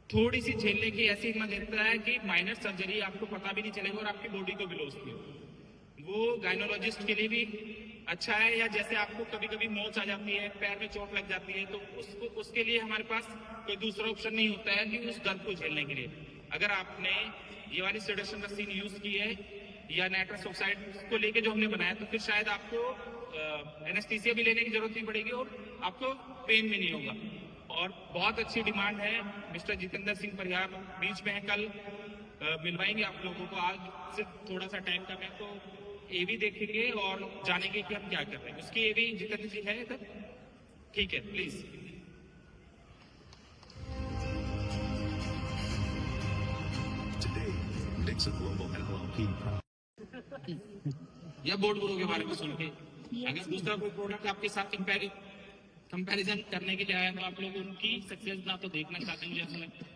थोड़ी सी झेलने की ऐसी हिम्मत देता है कि माइनर सर्जरी आपको पता भी नहीं चलेगा और आपकी बॉडी को भी लॉस नहीं होगा। वो गायनोलॉजिस्ट के लिए भी अच्छा है, या जैसे आपको कभी कभी मोच आ जाती है, पैर में चोट लग जाती है, तो उसके लिए हमारे पास कोई दूसरा ऑप्शन नहीं होता है कि उस दर्द को झेलने के लिए। अगर आपने ये वाली सेडेशन मशीन यूज की है या नाइट्रस ऑक्साइड को लेके जो हमने बनाया, तो फिर शायद आपको एनेस्थीसिया भी लेने की जरूरत नहीं पड़ेगी और आपको पेन भी नहीं होगा। और बहुत अच्छी डिमांड है। मिस्टर जितेंद्र सिंह परिहार बीच में है, कल मिलवाएंगे आप लोगों को। आज से थोड़ा सा टाइम कम है, तो ये भी देखेंगे और जानेंगे कि हम क्या कर रहे हैं। उसकी ये भी जितेंद्र जी है इधर, ठीक है, प्लीज। या बोर्ड गुरु के बारे में सुन के अगर दूसरा कोई प्रोडक्ट आपके साथ कंपैरिजन करने के लिए आया, तो आप लोग उनकी सक्सेस ना तो देखना चाहते हैं, मुझे ऐसा लगता है।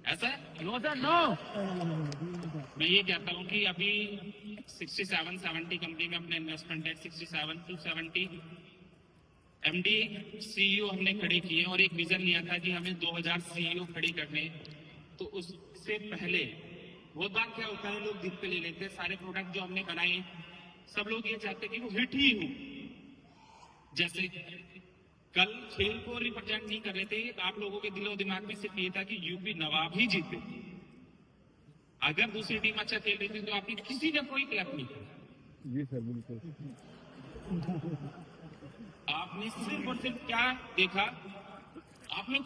ऐसा है? No sir, no. मैं ये कहता हूँ कि अभी 67-70 कंपनी में अपने इन्वेस्टमेंट है, 67 to 70 MD CEO हमने खड़े किए और एक विजन लिया था कि हमें 2000 CEO खड़ी करने। तो उससे पहले बहुत बार क्या होता है, लोग जिद पे ले लेते हैं। सारे प्रोडक्ट जो हमने बनाए, सब लोग ये चाहते हैं कि वो हिट ही हो। जैसे कल खेल को रिप्रेजेंट नहीं कर रहे थे, आप लोगों के दिलो दिमाग में सिर्फ ये था कि यूपी नवाब ही जीते। अगर दूसरी टीम अच्छा खेल रही थी तो आपकी किसी ने कोई क्लैप नहीं किया। जी सर, बिल्कुल। आपने सिर्फ और सिर्फ क्या देखा, आपने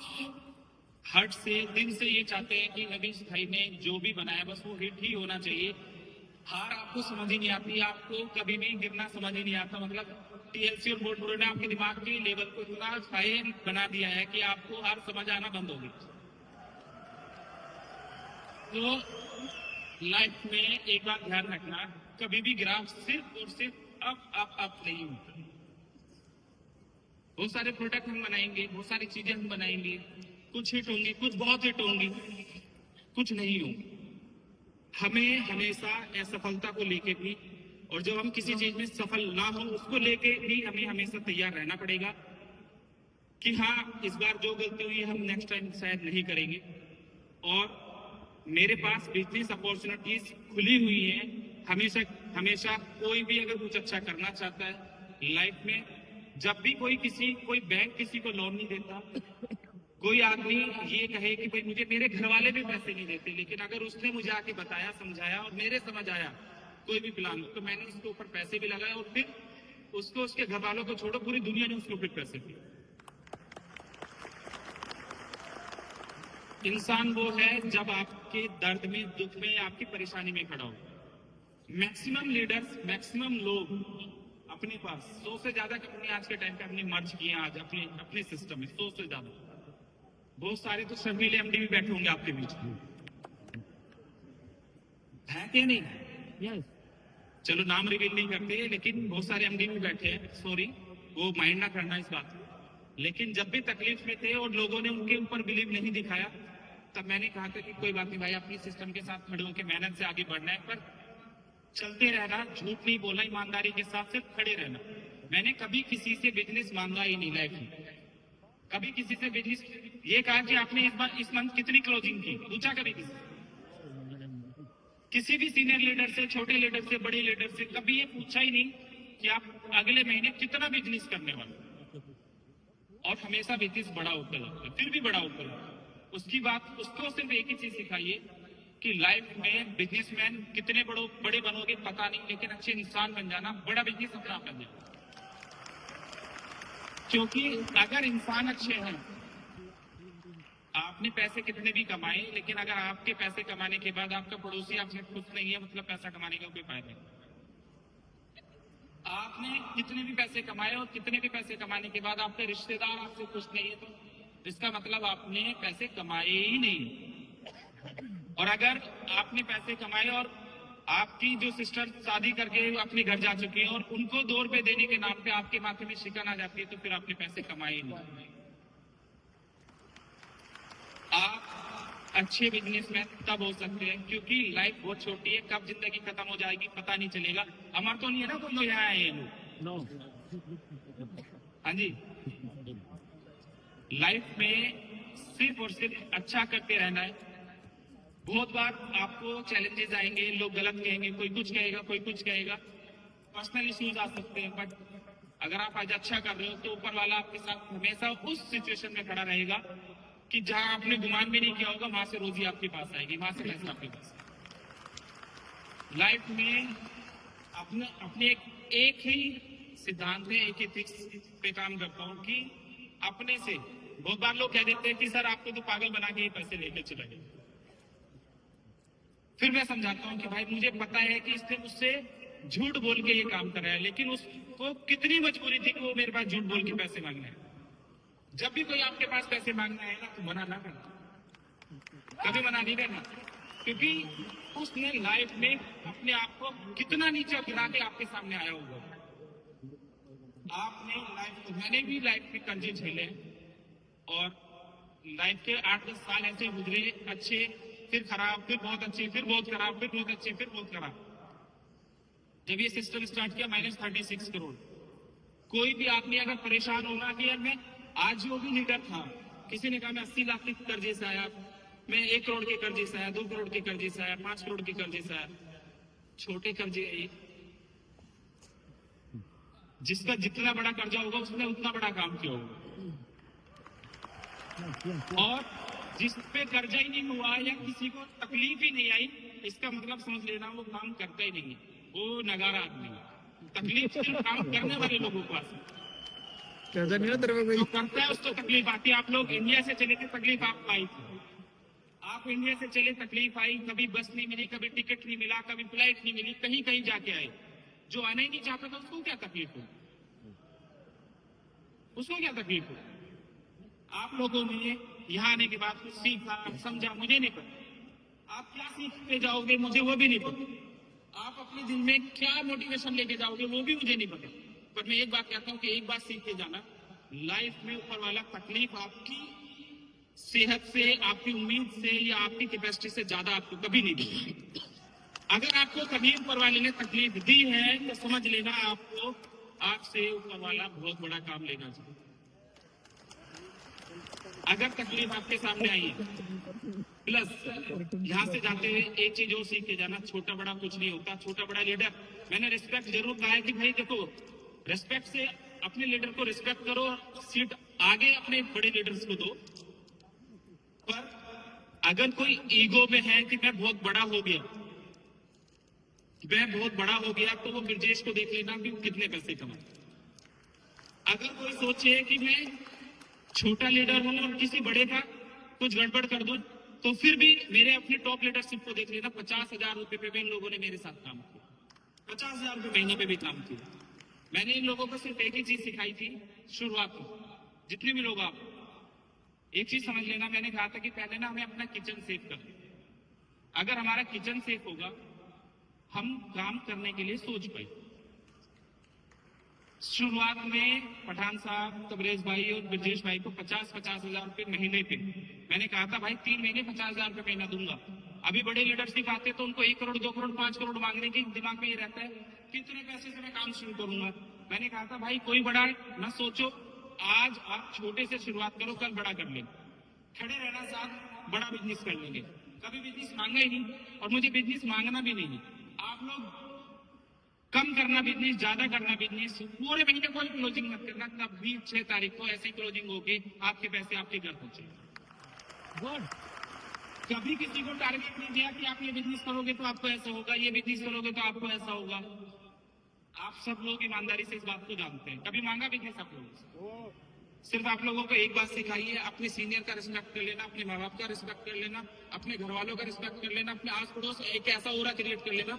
हर्ट से, दिल से ये चाहते हैं कि नवीश भाई ने जो भी बनाया बस वो हिट ही होना चाहिए। हार आपको समझ ही नहीं आती, आपको कभी भी गिरना समझ ही नहीं आता। मतलब TLC और बोर्ड ने आपके दिमाग के लेवल को इतना हाई बना दिया है कि आपको हार समझ आना बंद होगी। तो लाइफ में एक बात ध्यान रखना, कभी भी ग्राफ सिर्फ और सिर्फ अप नहीं होता। बहुत सारे प्रोडक्ट हम बनाएंगे, बहुत सारी चीजें हम बनाएंगे, कुछ हिट होंगी, कुछ बहुत हिट होंगी, कुछ नहीं होंगी। हमें हमेशा असफलता को लेके भी, और जब हम किसी चीज में सफल ना हो उसको लेके भी हमें हमेशा तैयार रहना पड़ेगा कि हाँ, इस बार जो गलती हुई है हम नेक्स्ट टाइम शायद नहीं करेंगे। और मेरे पास बिजनेस अपॉर्चुनिटीज खुली हुई हैं हमेशा। कोई भी अगर कुछ अच्छा करना चाहता है लाइफ में, जब भी कोई बैंक किसी को लोन नहीं देता, कोई आदमी ये कहे कि भाई मुझे मेरे घर वाले भी पैसे नहीं देते, लेकिन अगर उसने मुझे आके बताया, समझाया और मेरे समझ आया कोई भी प्लान, तो मैंने उसके ऊपर पैसे भी लगाए और फिर उसको, उसके घर वालों को छोड़ो, पूरी दुनिया ने उसके ऊपर पैसे दिए। इंसान वो है जब आपके दर्द में, दुख में, आपकी परेशानी में खड़ा हो। मैक्सिमम लीडर्स, मैक्सिमम लोग अपने पास 100 से ज्यादा कंपनी आज के टाइम पे हमने मर्ज किए आज अपने सिस्टम में, 100 से ज्यादा। बहुत सारे तो शर्मीले MD भी बैठे होंगे आपके बीच में, है क्या नहीं? यस। चलो नाम रिवील नहीं करते, लेकिन बहुत सारे MD भी बैठे हैं। सॉरी, वो माइंड ना करना इस बात को। लेकिन जब भी तकलीफ में थे और लोगों ने उनके ऊपर बिलीव नहीं दिखाया, तब मैंने कहा था कि कोई बात नहीं भाई, अपनी सिस्टम के साथ खड़े होकर मेहनत से आगे बढ़ना है, पर चलते रहना, झूठ नहीं बोलना, ईमानदारी के साथ सिर्फ खड़े रहना। मैंने कभी किसी से बिजनेस मांगा ही नहीं लाइफ में। कभी किसी से बिजनेस ये कहा कि आपने इस मंथ कितनी क्लोजिंग की, पूछा कभी किसी भी सीनियर लीडर से, छोटे लीडर से, बड़े लीडर से कभी ये पूछा ही नहीं कि आप अगले महीने कितना बिजनेस करने वाले। और हमेशा बिजनेस बड़ा होता जाता है, फिर भी बड़ा होता जाता है। उसकी बात, उसको सिर्फ एक ही चीज सिखाइए कि लाइफ में बिजनेसमैन कितने बड़े बनोगे पता नहीं, लेकिन अच्छे इंसान बन जाना, बड़ा बिजनेस अपना बन जाना। क्योंकि अगर इंसान अच्छे हैं, आपने पैसे कितने भी कमाए, लेकिन अगर आपके पैसे कमाने के बाद आपका पड़ोसी आपसे खुश नहीं है, मतलब पैसा कमाने का कोई फायदा नहीं। आपने कितने भी पैसे कमाए और कितने भी पैसे कमाने के बाद आपके रिश्तेदार आपसे खुश नहीं है, तो इसका मतलब आपने पैसे कमाए ही नहीं। और अगर आपने पैसे कमाए और आपकी जो सिस्टर शादी करके अपने घर जा चुकी है और उनको 2 रुपए देने के नाम पे आपके माथे में शिकन आ जाती है, तो फिर आपने पैसे कमाए ही नहीं। आप अच्छे बिजनेसमैन तब हो सकते हैं क्योंकि लाइफ बहुत छोटी है, कब जिंदगी खत्म हो जाएगी पता नहीं चलेगा। अमर तो नहीं है ना कोई लोग यहाँ आए हैं लोग। नो। हाँ जी, लाइफ में सिर्फ और सिर्फ अच्छा करते रहना है। बहुत बार आपको चैलेंजेस आएंगे, लोग गलत कहेंगे, कोई कुछ कहेगा, कोई कुछ कहेगा, पर्सनल इश्यूज आ सकते हैं, बट अगर आप आज अच्छा कर रहे हो तो ऊपर वाला आपके साथ हमेशा उस सिचुएशन में खड़ा रहेगा कि जहां आपने गुमान भी नहीं किया होगा, वहां से रोजी आपके पास आएगी, वहां से पैसा आपके पास आएगा। लाइफ में अपने एक ही सिद्धांत है, एक ही फिक्स पे काम करता हूं कि अपने से, बहुत बार लोग कह देते हैं कि सर आपको तो पागल बना के ही पैसे लेके चले गए। फिर मैं समझाता हूं कि भाई मुझे पता है कि इसने मुझसे झूठ बोल के ये काम कर रहा है, लेकिन उसको कितनी मजबूरी थी कि वो मेरे पास झूठ बोल के पैसे मांगना है। जब भी कोई आपके पास पैसे मांगना है ना, तो मना ना करना, कभी मना नहीं करना, क्योंकि उसने लाइफ में अपने आप को कितना नीचे गिरा के आपके सामने आया होगा। आपने लाइफ, मैंने भी लाइफ में कर्जे झेले और लाइफ के 8-10 साल ऐसे गुजरे, अच्छे फिर खराब, फिर बहुत अच्छे, फिर बहुत खराब, फिर बहुत अच्छे, फिर बहुत खराब। जब ये सिस्टम स्टार्ट किया -36 करोड़, कोई भी आदमी अगर परेशान होगा कि यार मैं आज जो भी लीडर था, किसी ने कहा मैं 80 लाख के कर्जे से आया, मैं 1 करोड़ के कर्जे से आया, 2 करोड़ के कर्जे से आया, 5 करोड़ के कर्जे से आया। छोटे कर्जे, जिसका जितना बड़ा कर्जा होगा उसने उतना बड़ा काम किया होगा, और जिस पे कर्जा ही नहीं हुआ या किसी को तकलीफ ही नहीं आई, इसका मतलब समझ लेना वो काम करता ही नहीं, वो नगारा आदमी है। तकलीफ सिर्फ काम करने वाले लोगों को आती है, जो करता है उसको तकलीफ आती है। आप लोग इंडिया से चले थे, तकलीफ आपको आई थी। आप इंडिया से चले, तकलीफ आई, कभी बस नहीं मिली, कभी टिकट नहीं मिला, कभी फ्लाइट नहीं मिली, कहीं कहीं जाके आए। जो आना ही नहीं चाहता था उसको क्या तकलीफ हो, उसको क्या तकलीफ हो? आप लोगों ने यहाँ आने के बाद कुछ सीखा, समझा, मुझे नहीं पता आप क्या सीख के जाओगे, मुझे वो भी नहीं पता। आप अपने दिल में क्या मोटिवेशन लेके जाओगे वो भी मुझे नहीं पता, पर मैं एक बात कहता हूँ कि एक बात सीख के जाना, लाइफ में ऊपर वाला तकलीफ आपकी सेहत से, आपकी उम्मीद से या आपकी कैपेसिटी से ज्यादा आपको कभी नहीं दी। अगर आपको कभी ऊपर वाले ने तकलीफ दी है तो समझ लेना आपको आपसे ऊपर वाला बहुत बड़ा काम लेना चाहिए। अगर तकलीफ आपके सामने आई है, प्लस यहाँ से जाते हुए एक चीज और सीख के जाना, छोटा बड़ा कुछ नहीं होता। छोटा बड़ा लीडर, मैंने रिस्पेक्ट जरूर कहा है कि भाई देखो, रिस्पेक्ट से अपने लीडर को रिस्पेक्ट करो, सीट आगे अपने बड़े लीडर्स को दो। पर अगर कोई ईगो में है कि मैं बहुत बड़ा हो गया, मैं बहुत बड़ा हो गया, तो वो ब्रजेश को देख लेना कि कितने पैसे कमाए। अगर कोई सोचे कि मैं छोटा लीडर हूं और किसी बड़े का कुछ गड़बड़ कर दूं, तो फिर भी मेरे अपने टॉप लीडरशिप को देख लेना, 50,000 रुपए पे भी इन लोगों ने मेरे साथ काम किया, 50,000 रुपए महीने पे भी काम किया। मैंने इन लोगों को सिर्फ एक ही चीज सिखाई थी शुरुआत में, जितने भी लोग आप एक चीज समझ लेना, मैंने कहा था कि पहले ना हमें अपना किचन सेफ कर, अगर हमारा किचन सेफ होगा हम काम करने के लिए सोच पाए। शुरुआत में पठान साहब, तबरेज भाई और ब्रजेश भाई को 50,000 रुपए महीने पे मैंने कहा था भाई 3 महीने 50,000 रुपए महीना दूंगा। अभी बड़े लीडरशिप आते तो उनको 1 करोड़ 2 करोड़ 5 करोड़ मांगने के दिमाग में ये रहता है कितने पैसे से मैं काम शुरू करूंगा। मैंने कहा था भाई कोई बड़ा ना सोचो, आज आप छोटे से शुरुआत करो, कल बड़ा कर लेंगे, खड़े रहना साथ बड़ा बिजनेस कर लेंगे। कभी बिजनेस मांगा ही नहीं और मुझे बिजनेस मांगना भी नहीं। आप लोग कम करना बिजनेस, ज्यादा करना बिजनेस, पूरे महीने कोई क्लोजिंग मत करना, तब भी 6 तारीख को ऐसी क्लोजिंग होगी आपके पैसे आपके घर पहुंचे। गुड। कभी किसी को टारगेट नहीं दिया कि आप ये बिजनेस करोगे तो आपको ऐसा होगा, ये बिजनेस करोगे तो आपको ऐसा होगा। आप सब लोग ईमानदारी से इस बात को जानते हैं, कभी मांगा बिजनेस आप लोगों से? सिर्फ आप लोगों को एक बात सिखाई है, अपने सीनियर का रिस्पेक्ट कर लेना, अपने माँ बाप का रिस्पेक्ट कर लेना, अपने घर वालों का रिस्पेक्ट कर लेना, अपने आस पड़ोस एक ऐसा ओरा क्रिएट कर लेना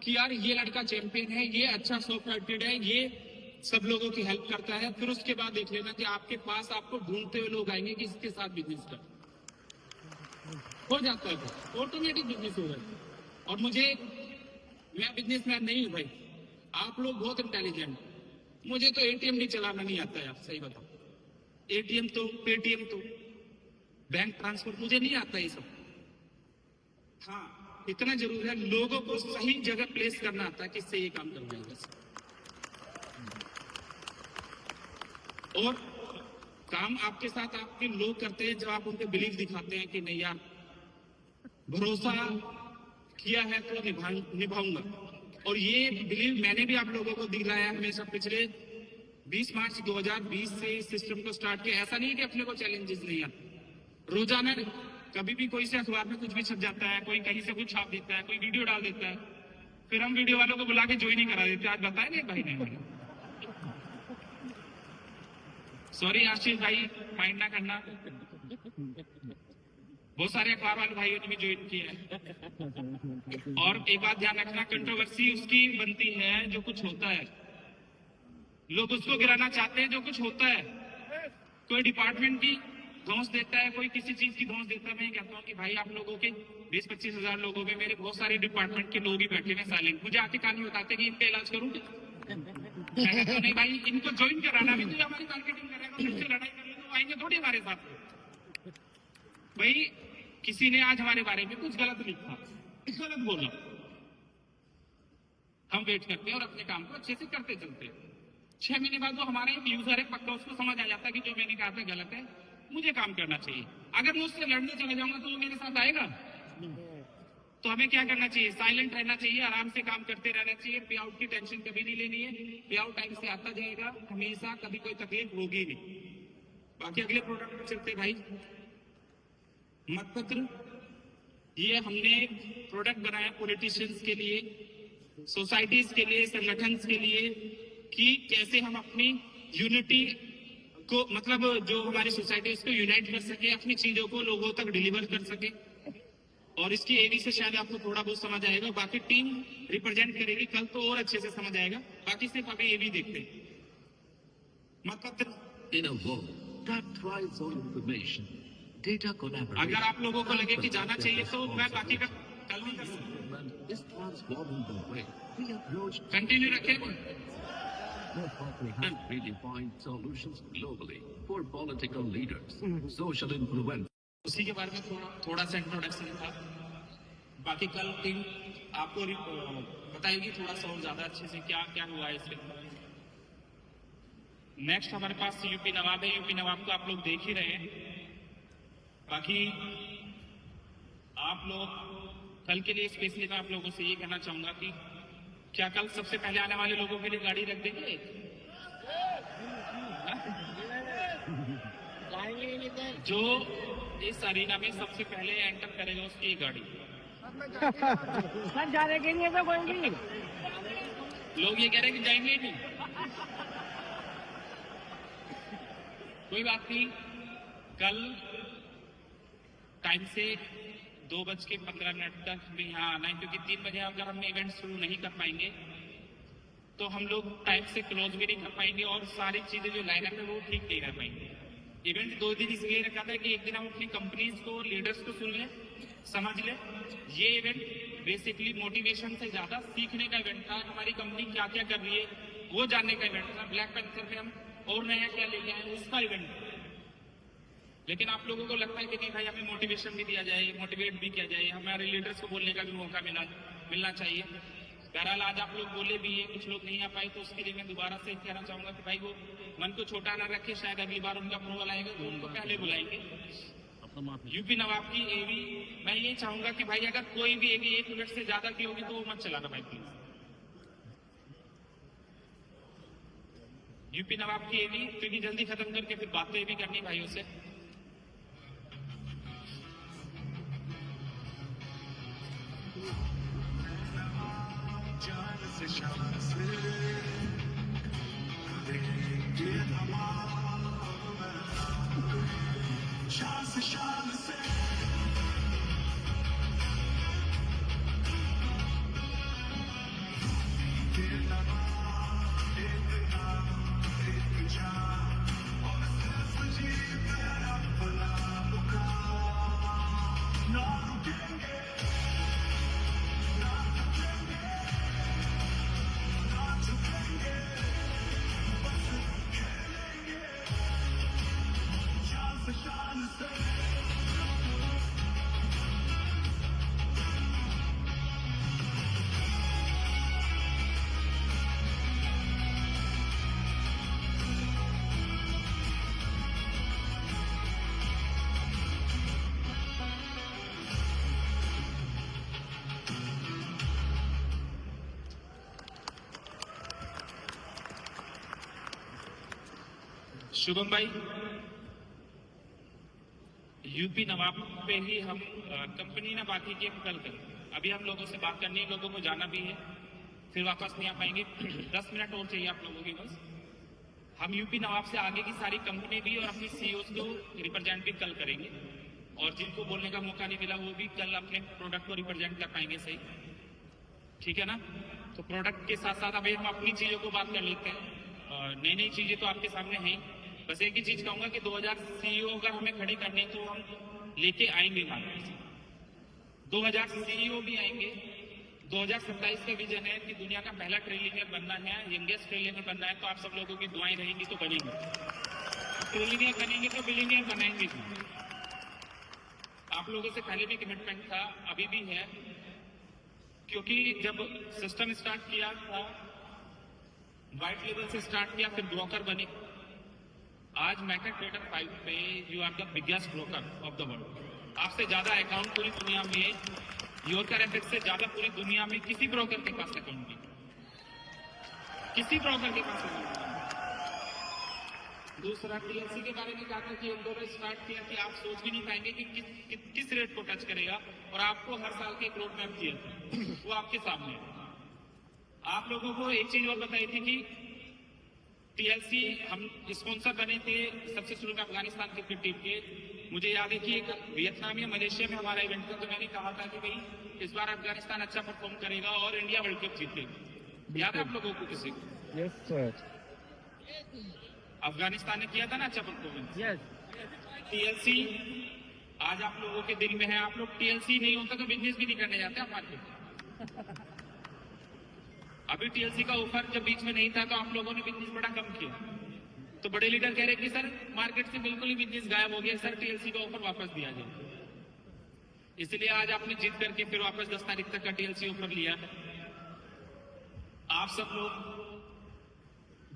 कि यार ये लड़का चैंपियन है, ये अच्छा सॉफ्ट हार्टेड है, ये सब लोगों की हेल्प करता है। फिर उसके बाद देख लेना कि आपके पास आपको ढूंढते हुए लोग आएंगे कि इसके साथ बिजनेस कर, हो जाता है ऑटोमेटिक बिजनेस हो जाता है। और मैं बिजनेसमैन नहीं हूँ भाई, आप लोग बहुत इंटेलिजेंट, मुझे तो एटीएम नहीं चलाना नहीं आता है, आप सही बताओ। एटीएम तो, पेटीएम तो, बैंक ट्रांसफर मुझे नहीं आता ये सब। हाँ, इतना जरूर है लोगों को सही जगह प्लेस करना आता है कि इससे ये काम करवाएगा। और काम आपके साथ आपके लोग करते हैं जब आप उनको बिलीव दिखाते हैं कि नहीं यार भरोसा किया है तो निभाऊंगा। और ये बिलीव मैंने भी आप लोगों को दिलाया हमेशा। पिछले 20 मार्च 2020 से इस सिस्टम को स्टार्ट किया। ऐसा नहीं है कि अपने को चैलेंजेस नहीं आते, रोजाना कभी भी कोई से अखबार में कुछ भी छप जाता है, कोई कहीं से कुछ छाप देता है, कोई वीडियो डाल देता है, फिर हम वीडियो वालों को बुला के ज्वाइन ही करा देते। आज बताया ना एक भाई ने, सॉरी आशीष भाई, माइंड ना करना, बहुत सारे अखबार वाले भाइयों ने भी ज्वाइन किया है। और एक बात ध्यान रखना, कंट्रोवर्सी उसकी बनती है जो कुछ होता है, लोग उसको गिराना चाहते हैं जो कुछ होता है। कोई डिपार्टमेंट की धौंस देता है, कोई किसी चीज की धौंस देता है। मैं कहता हूँ कि भाई आप लोगों के 20-25 हजार लोगों में मेरे बहुत सारे डिपार्टमेंट के लोग ही बैठे हुए साइलेंट, मुझे आके कान में बताते कि इनका इलाज करूँ। मैं कहता हूँ नहीं भाई, इनको ज्वाइन कराना भी तो हमारी मार्केटिंग करेगा, उससे लड़ाई कर लेंगे, आएंगे थोड़ी हमारे साथ। भाई किसी ने आज हमारे बारे में कुछ गलत लिखा, गलत बोला, हम वेट करते हैं और अपने काम को अच्छे से करते चलते हैं। 6 महीने बाद वो हमारा एक यूजर है, पक्का उसको समझ आ जाता है कि जो मैंने कहा था गलत है, मुझे काम करना चाहिए। अगर मैं उससे लड़ने चले जाऊंगा तो वो मेरे साथ आएगा। तो हमें क्या करना चाहिए? साइलेंट रहना चाहिए, आराम से काम करते रहना चाहिए। पे आउट की टेंशन कभी नहीं लेनी है, पे आउट टाइम से आता जाएगा हमेशा, कभी कोई तकलीफ होगी नहीं। बाकी अगले प्रोडक्ट में चलते भाई, मतपत्र। ये हमने प्रोडक्ट बनाया पॉलिटिशियंस के लिए, सोसाइटीज के लिए, संगठन के लिए, कि कैसे हम अपनी यूनिटी को, मतलब जो हमारी सोसाइटी इसको यूनाइट कर सके, अपनी चीजों को लोगों तक डिलीवर कर सके। और इसकी एवी से शायद आपको थोड़ा बहुत समझ आएगा, बाकी टीम रिप्रेजेंट करेगी, कल तो और अच्छे से समझ आएगा। बाकी सिर्फ अभी एवी देखते हैं। मतपत्र In a world that thrives on information, data collaboration, अगर आप लोगों को लगे कि जाना चाहिए तो मैं बाकी का कल नहीं कर सकता, is transforming the way we approach continue रखें। and redefine solutions globally for political leaders, social influence. उसी के बारे में थोड़ा सा इंट्रोडक्शन था। बाकी कल टीम आपको बताएगी थोड़ा सा और ज्यादा अच्छे से क्या क्या हुआ है इसमें। नेक्स्ट हमारे पास यूपी नवाब है। यूपी नवाब को आप लोग देख ही रहे हैं। बाकी आप लोग कल के लिए स्पेशली मैं आप लोगों से ये कहना चाहूंगा कि क्या कल सबसे पहले आने वाले लोगों के लिए गाड़ी रख देंगे? जो इस अरीना में सबसे पहले एंटर करेगा उसकी गाड़ी। सर जाने के लिए तो कोई नहीं, लोग ये कह रहे हैं कि जाएंगे ही नहीं। कोई बात नहीं, कल टाइम से 2:15 तक हमें यहाँ आना है, क्योंकि 3 बजे अगर हम इवेंट शुरू नहीं कर पाएंगे तो हम लोग टाइम से क्लोज भी नहीं कर पाएंगे और सारी चीजें जो लाइनअप है वो ठीक नहीं कर पाएंगे। इवेंट 2 दिन इसलिए रखा था कि एक दिन हम अपनी कंपनीज को, लीडर्स को सुन लें, समझ लें। ये इवेंट बेसिकली मोटिवेशन से ज्यादा सीखने का इवेंट था। हमारी कंपनी क्या क्या कर रही है वो जानने का इवेंट था। ब्लैक पैंथर में हम और नया क्या लेके आए उसका इवेंट। लेकिन आप लोगों को लगता है कि नहीं भाई हमें मोटिवेशन भी दिया जाए, मोटिवेट भी किया जाए, हमारे लीडर्स को बोलने का भी मौका मिलना चाहिए। बहरहाल आज आप लोग बोले भी है, कुछ लोग नहीं आ पाए, तो उसके लिए मैं दोबारा से कहना चाहूंगा कि भाई वो मन को छोटा ना रखे। शायद अगली बार उनका अप्रूवल आएगा तो उनको पहले बुलाएंगे। यूपी नवाब की एवी मैं ये चाहूंगा कि भाई अगर कोई भी एवी 1 मिनट से ज्यादा की होगी तो वो मत चलाना भाई प्लीज। यूपी नवाब की ये भी क्योंकि जल्दी खत्म करके फिर बातें भी करनी भाइयों से। शुभम भाई, यूपी नवाब पे ही हम कंपनी ना बात की हम कल करें। अभी हम लोगों से बात करनी है, लोगों को जाना भी है, फिर वापस नहीं आ पाएंगे। 10 मिनट और चाहिए आप लोगों की बस। हम यूपी नवाब से आगे की सारी कंपनी भी और अपनी सीईओज को रिप्रेजेंट भी कल करेंगे, और जिनको बोलने का मौका नहीं मिला वो भी कल अपने प्रोडक्ट को रिप्रेजेंट कर पाएंगे। सही, ठीक है ना? तो प्रोडक्ट के साथ साथ अभी हम अपनी चीजों को बात कर लेते हैं। नई नई चीजें तो आपके सामने हैं। बस एक ही चीज कहूंगा कि 2000 सीईओ अगर हमें खड़े करने तो हम लेके आएंगे मार्केट से। 2000 सीईओ भी आएंगे। 2027 का विजन है कि दुनिया का पहला ट्रिलियनियर बनना है, यंगेस्ट ट्रिलियनियर बनना है। तो आप सब लोगों की दुआएं रहेंगी तो बनेंगे। ट्रिलियनियर बनेंगे तो बिलियनियर बनाएंगे। आप लोगों से पहले भी कमिटमेंट था, अभी भी है, क्योंकि जब सिस्टम स्टार्ट किया था व्हाइट लेवल से स्टार्ट किया, फिर ब्रोकर बने। आज मैकर ट्रेडर 5 पे you are the biggest broker of the world. आपसे ज्यादा अकाउंट पूरी दुनिया में, योरकर एफएक्स से ज्यादा पूरी दुनिया में किसी ब्रोकर के पास अकाउंट नहीं, किसी ब्रोकर के पास अकाउंट नहीं। दूसरा, टीएलसी के बारे में कहा था कि हम दोनों स्टार्ट किया कि आप सोच भी नहीं पाएंगे कि किस रेट को टच करेगा, और आपको हर साल के एक रोड मैप दिया था, वो आपके सामने है। आप लोगों को एक चीज और बताई थी कि टीएलसी हम स्पॉन्सर बने थे सबसे शुरू में अफगानिस्तान क्रिकेट टीम के। मुझे याद है कि एक वियतनाम या मलेशिया में हमारा इवेंट था, तो मैंने कहा था कि भाई इस बार अफगानिस्तान अच्छा परफॉर्म करेगा और इंडिया वर्ल्ड कप जीतेगा। याद है आप लोगों को किसी को? Yes sir. अफगानिस्तान ने किया था ना अच्छा परफॉर्मेंस। यस। टीएलसी आज आप लोगों के दिल में है। आप लोग टीएलसी नहीं होता तो बिजनेस भी नहीं करने जाते आप मार्केट। अभी टीएलसी का ऑफर जब बीच में नहीं था तो आप लोगों ने बिजनेस बड़ा कम किया। तो बड़े लीडर कह रहे कि सर मार्केट से बिल्कुल ही बिजनेस गायब हो गया, सर टीएलसी का ऑफर वापस दिया जाए। इसलिए आज आपने जीत करके फिर वापस 10 तारीख तक का टीएलसी ऑफर लिया है। आप सब लोग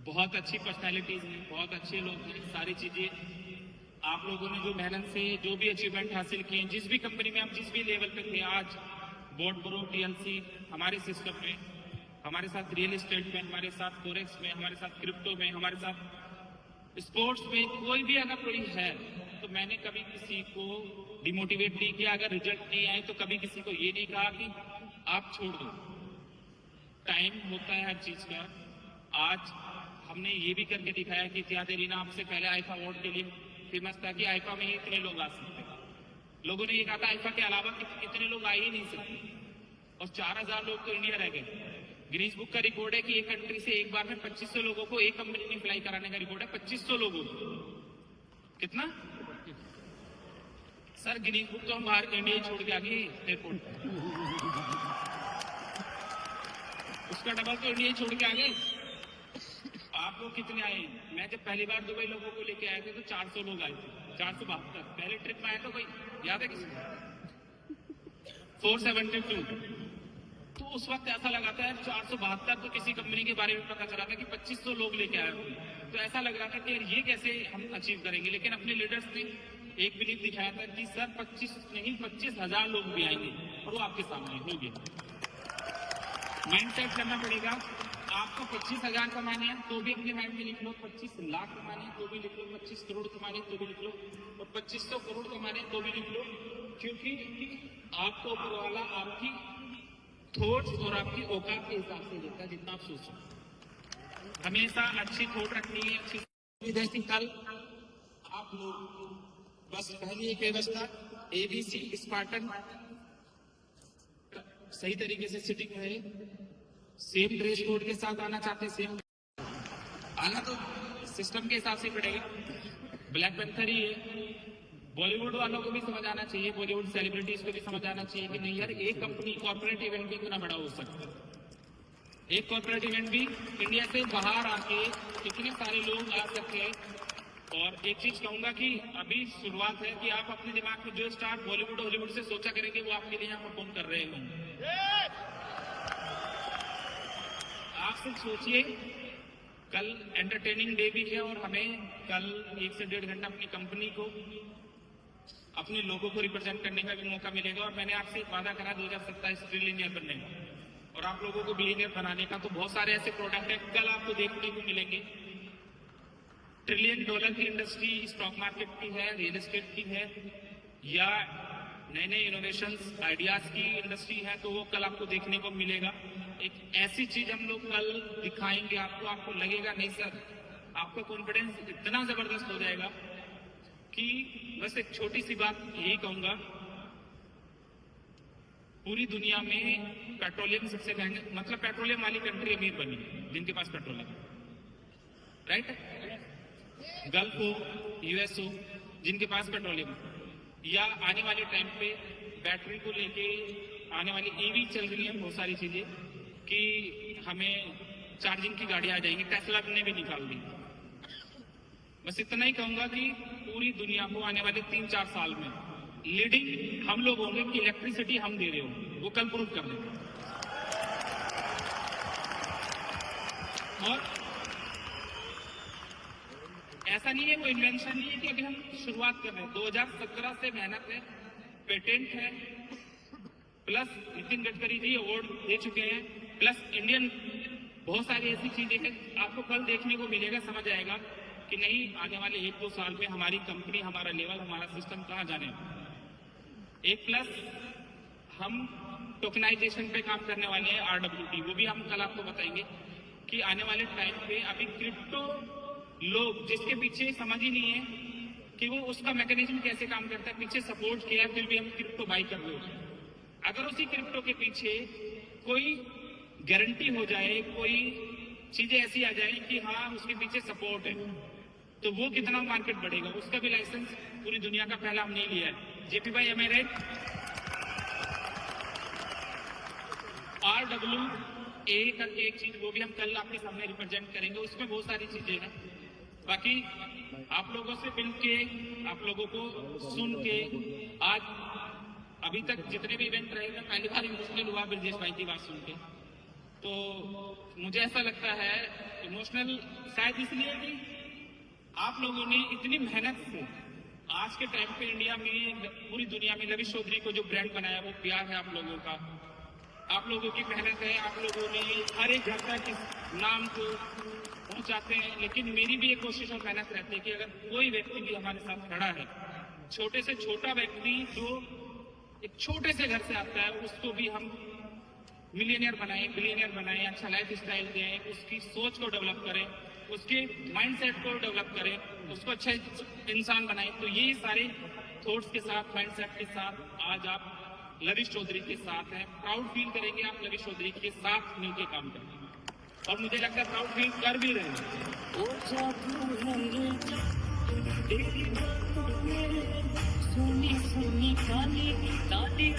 बहुत अच्छी पर्सनैलिटीज हैं, बहुत अच्छे लोग हैं। सारी चीजें आप लोगों ने जो मेहनत से जो भी अचीवमेंट हासिल किए, जिस भी कंपनी में आप जिस भी लेवल पे थे, आज बोर्ड ब्रो टीएलसी हमारे सिस्टम में, हमारे साथ रियल एस्टेट में, हमारे साथ फोरेक्स में, हमारे साथ क्रिप्टो में, हमारे साथ स्पोर्ट्स में, कोई भी अगर कोई है तो मैंने कभी किसी को डिमोटिवेट नहीं किया। अगर रिजल्ट नहीं आए तो कभी किसी को ये नहीं कहा कि आप छोड़ दो। टाइम होता है हर चीज का। आज हमने ये भी करके दिखाया कि इत्यादि रीना आपसे पहले आईफा अवार्ड के लिए फेमस था कि आईफा में ही इतने लोग आ सकते। लोगों ने ये कहा था आईफा के अलावा इतने लोग आ ही नहीं सकते, और 4000 लोग तो इंडिया रह गए। गिनीज बुक का रिकॉर्ड है कि एक कंट्री से एक बार में 2500 लोगों को एक कंपनी ने फ्लाई कराने का रिकॉर्ड है। 2500 लोगों को कितना? सर गिनीज बुक तो हम बाहर इंडिया छोड़ के आ गए एयरपोर्ट, उसका डबल तो इंडिया छोड़ के आ गए। आप लोग कितने आए? मैं जब पहली बार दुबई लोगों को लेके आए थे तो 400 लोग आए थे, 472। पहले ट्रिप में आया था कोई, याद है किसी को? 472। तो उस वक्त ऐसा लगा था 472 तो किसी कंपनी के बारे में पता चला था कि 2500 लोग लेके आए थे। तो ऐसा लग रहा था कि ये कैसे हम अचीव करेंगे। लेकिन अपने लीडर्स ने एक बिलीफ दिखाया था कि सर 25 नहीं 25,000 लोग भी आएंगे, और वो आपके सामने हो गया। माइंड सेट करना पड़ेगा आपको 25,000 कमाने हैं तो भी अपने माइंड में लिख लो, 25 लाख कमाने हैं तो भी लिख लो, 25 करोड़ कमाने हैं तो भी लिख लो, और 2500 करोड़ कमाने हैं तो भी लिख लो, क्योंकि आपको ऊपर वाला आपकी थॉट्स और आपकी औकात के हिसाब से देता है जितना आप सोचो। हमेशा अच्छी थॉट रखनी है, अच्छी जैसे कल आप लोग बस पहली एक व्यवस्था ABC स्पार्टन सही तरीके से सिटिंग रहे, सेम ड्रेस कोड के साथ आना चाहते सेम आना तो सिस्टम के हिसाब से पड़ेगा। ब्लैक पैंथर ही है। बॉलीवुड वालों को भी समझ आना चाहिए, बॉलीवुड सेलिब्रिटीज को भी समझ आना चाहिए कि नहीं यार, एक कंपनी कॉर्पोरेट इवेंट भी इतना बड़ा हो सकता है। एक कॉर्पोरेट इवेंट भी इंडिया से बाहर आके कितने सारे लोग आ सकते हैं। और एक चीज कहूंगा कि अभी शुरुआत है कि आप अपने दिमाग में जो स्टार बॉलीवुड हॉलीवुड से सोचा करेंगे वो आपके लिए यहाँ परफॉर्म कर रहे होंगे। आप सिर्फ सोचिए, कल एंटरटेनिंग डे भी है और हमें कल 1 से 1.5 घंटा अपनी कंपनी को, अपने लोगों को रिप्रेजेंट करने का भी मौका मिलेगा। और मैंने आपसे एक वादा करा 2027 ट्रिलियनियर बनने का और आप लोगों को बिलियनियर बनाने का। तो बहुत सारे ऐसे प्रोडक्ट है कल आपको देखने को मिलेंगे। $1 ट्रिलियन की इंडस्ट्री स्टॉक मार्केट की है, रियल एस्टेट की है, या नए नए इनोवेशंस आइडियाज की इंडस्ट्री है, तो वो कल आपको देखने को मिलेगा। एक ऐसी चीज हम लोग कल दिखाएंगे आपको, आपको लगेगा नहीं सर, आपका कॉन्फिडेंस इतना जबरदस्त हो जाएगा कि बस एक छोटी सी बात यही कहूंगा, पूरी दुनिया में पेट्रोलियम सबसे महंगा, मतलब पेट्रोलियम वाली कंट्री अमीर बनी जिनके पास पेट्रोलियम, राइट? गल्फ हो, US हो, जिनके पास पेट्रोलियम, या आने वाले टाइम पे बैटरी को लेके आने वाली EV चल रही है बहुत सारी चीजें कि हमें चार्जिंग की गाड़ी आ जाएंगी, टेस्ला ने भी निकाल दी। बस इतना ही कहूंगा कि पूरी दुनिया को आने वाले 3-4 साल में लीडिंग हम लोग होंगे कि इलेक्ट्रिसिटी हम दे रहे होंगे, वो कल प्रूव कर देंगे। और ऐसा नहीं है, वो इन्वेंशन नहीं है कि अभी हम शुरुआत कर रहे हैं। 2017 से मेहनत है, पेटेंट है, प्लस नितिन गडकरी जी अवार्ड दे चुके हैं, प्लस इंडियन बहुत सारी ऐसी चीजें हैं। आपको कल देखने को मिलेगा, समझ आएगा कि नहीं आने वाले 1-2 साल में हमारी कंपनी, हमारा लेवल, हमारा सिस्टम कहाँ जाने वाला। एक प्लस हम टोकनाइजेशन पे काम करने वाले हैं, RWT, वो भी हम कल आपको बताएंगे कि आने वाले टाइम पे अभी क्रिप्टो लोग जिसके पीछे समझ ही नहीं है कि वो उसका मैकेनिज्म कैसे काम करता है, पीछे सपोर्ट किया फिर भी हम क्रिप्टो बाई कर रहे हो। अगर उसी क्रिप्टो के पीछे कोई गारंटी हो जाए, कोई चीजें ऐसी आ जाए कि हाँ उसके पीछे सपोर्ट है, तो वो कितना मार्केट बढ़ेगा। उसका भी लाइसेंस पूरी दुनिया का पहला हमने लिया है। JP भाई am I right? RWA करके एक चीज, वो भी हम कल आपके सामने रिप्रेजेंट करेंगे। उसमें बहुत सारी चीजें हैं। बाकी आप लोगों से मिलके, आप लोगों को सुन के, आज अभी तक जितने भी इवेंट रहे हैं, पहली बार इमोशनल हुआ ब्रजेश भाई की बात सुन के। तो मुझे ऐसा लगता है इमोशनल शायद इसलिए कि आप लोगों ने इतनी मेहनत से आज के टाइम पे इंडिया में, पूरी दुनिया में लविश चौधरी को जो ब्रांड बनाया, वो प्यार है आप लोगों का, आप लोगों की मेहनत है। आप लोगों ने हर एक घर तक इस नाम को पहुंचाते हैं। लेकिन मेरी भी एक कोशिश और मेहनत रहती है कि अगर कोई व्यक्ति भी हमारे साथ खड़ा है, छोटे से छोटा व्यक्ति जो एक छोटे से घर से आता है, उसको भी हम मिलियनियर बनाएं, बिलियनियर बनाएं, अच्छा लाइफ स्टाइल दें, उसकी सोच को डेवलप करें, उसके माइंडसेट को डेवलप करें, उसको अच्छा इंसान बनाएं। तो ये सारे थॉट्स के साथ, माइंडसेट के साथ आज आप लविश चौधरी के साथ हैं। प्राउड फील करेंगे आप लविश चौधरी के साथ मिलकर काम करेंगे, और मुझे लगता है प्राउड फील कर भी रहे हैं। सुनी सुनी काली काली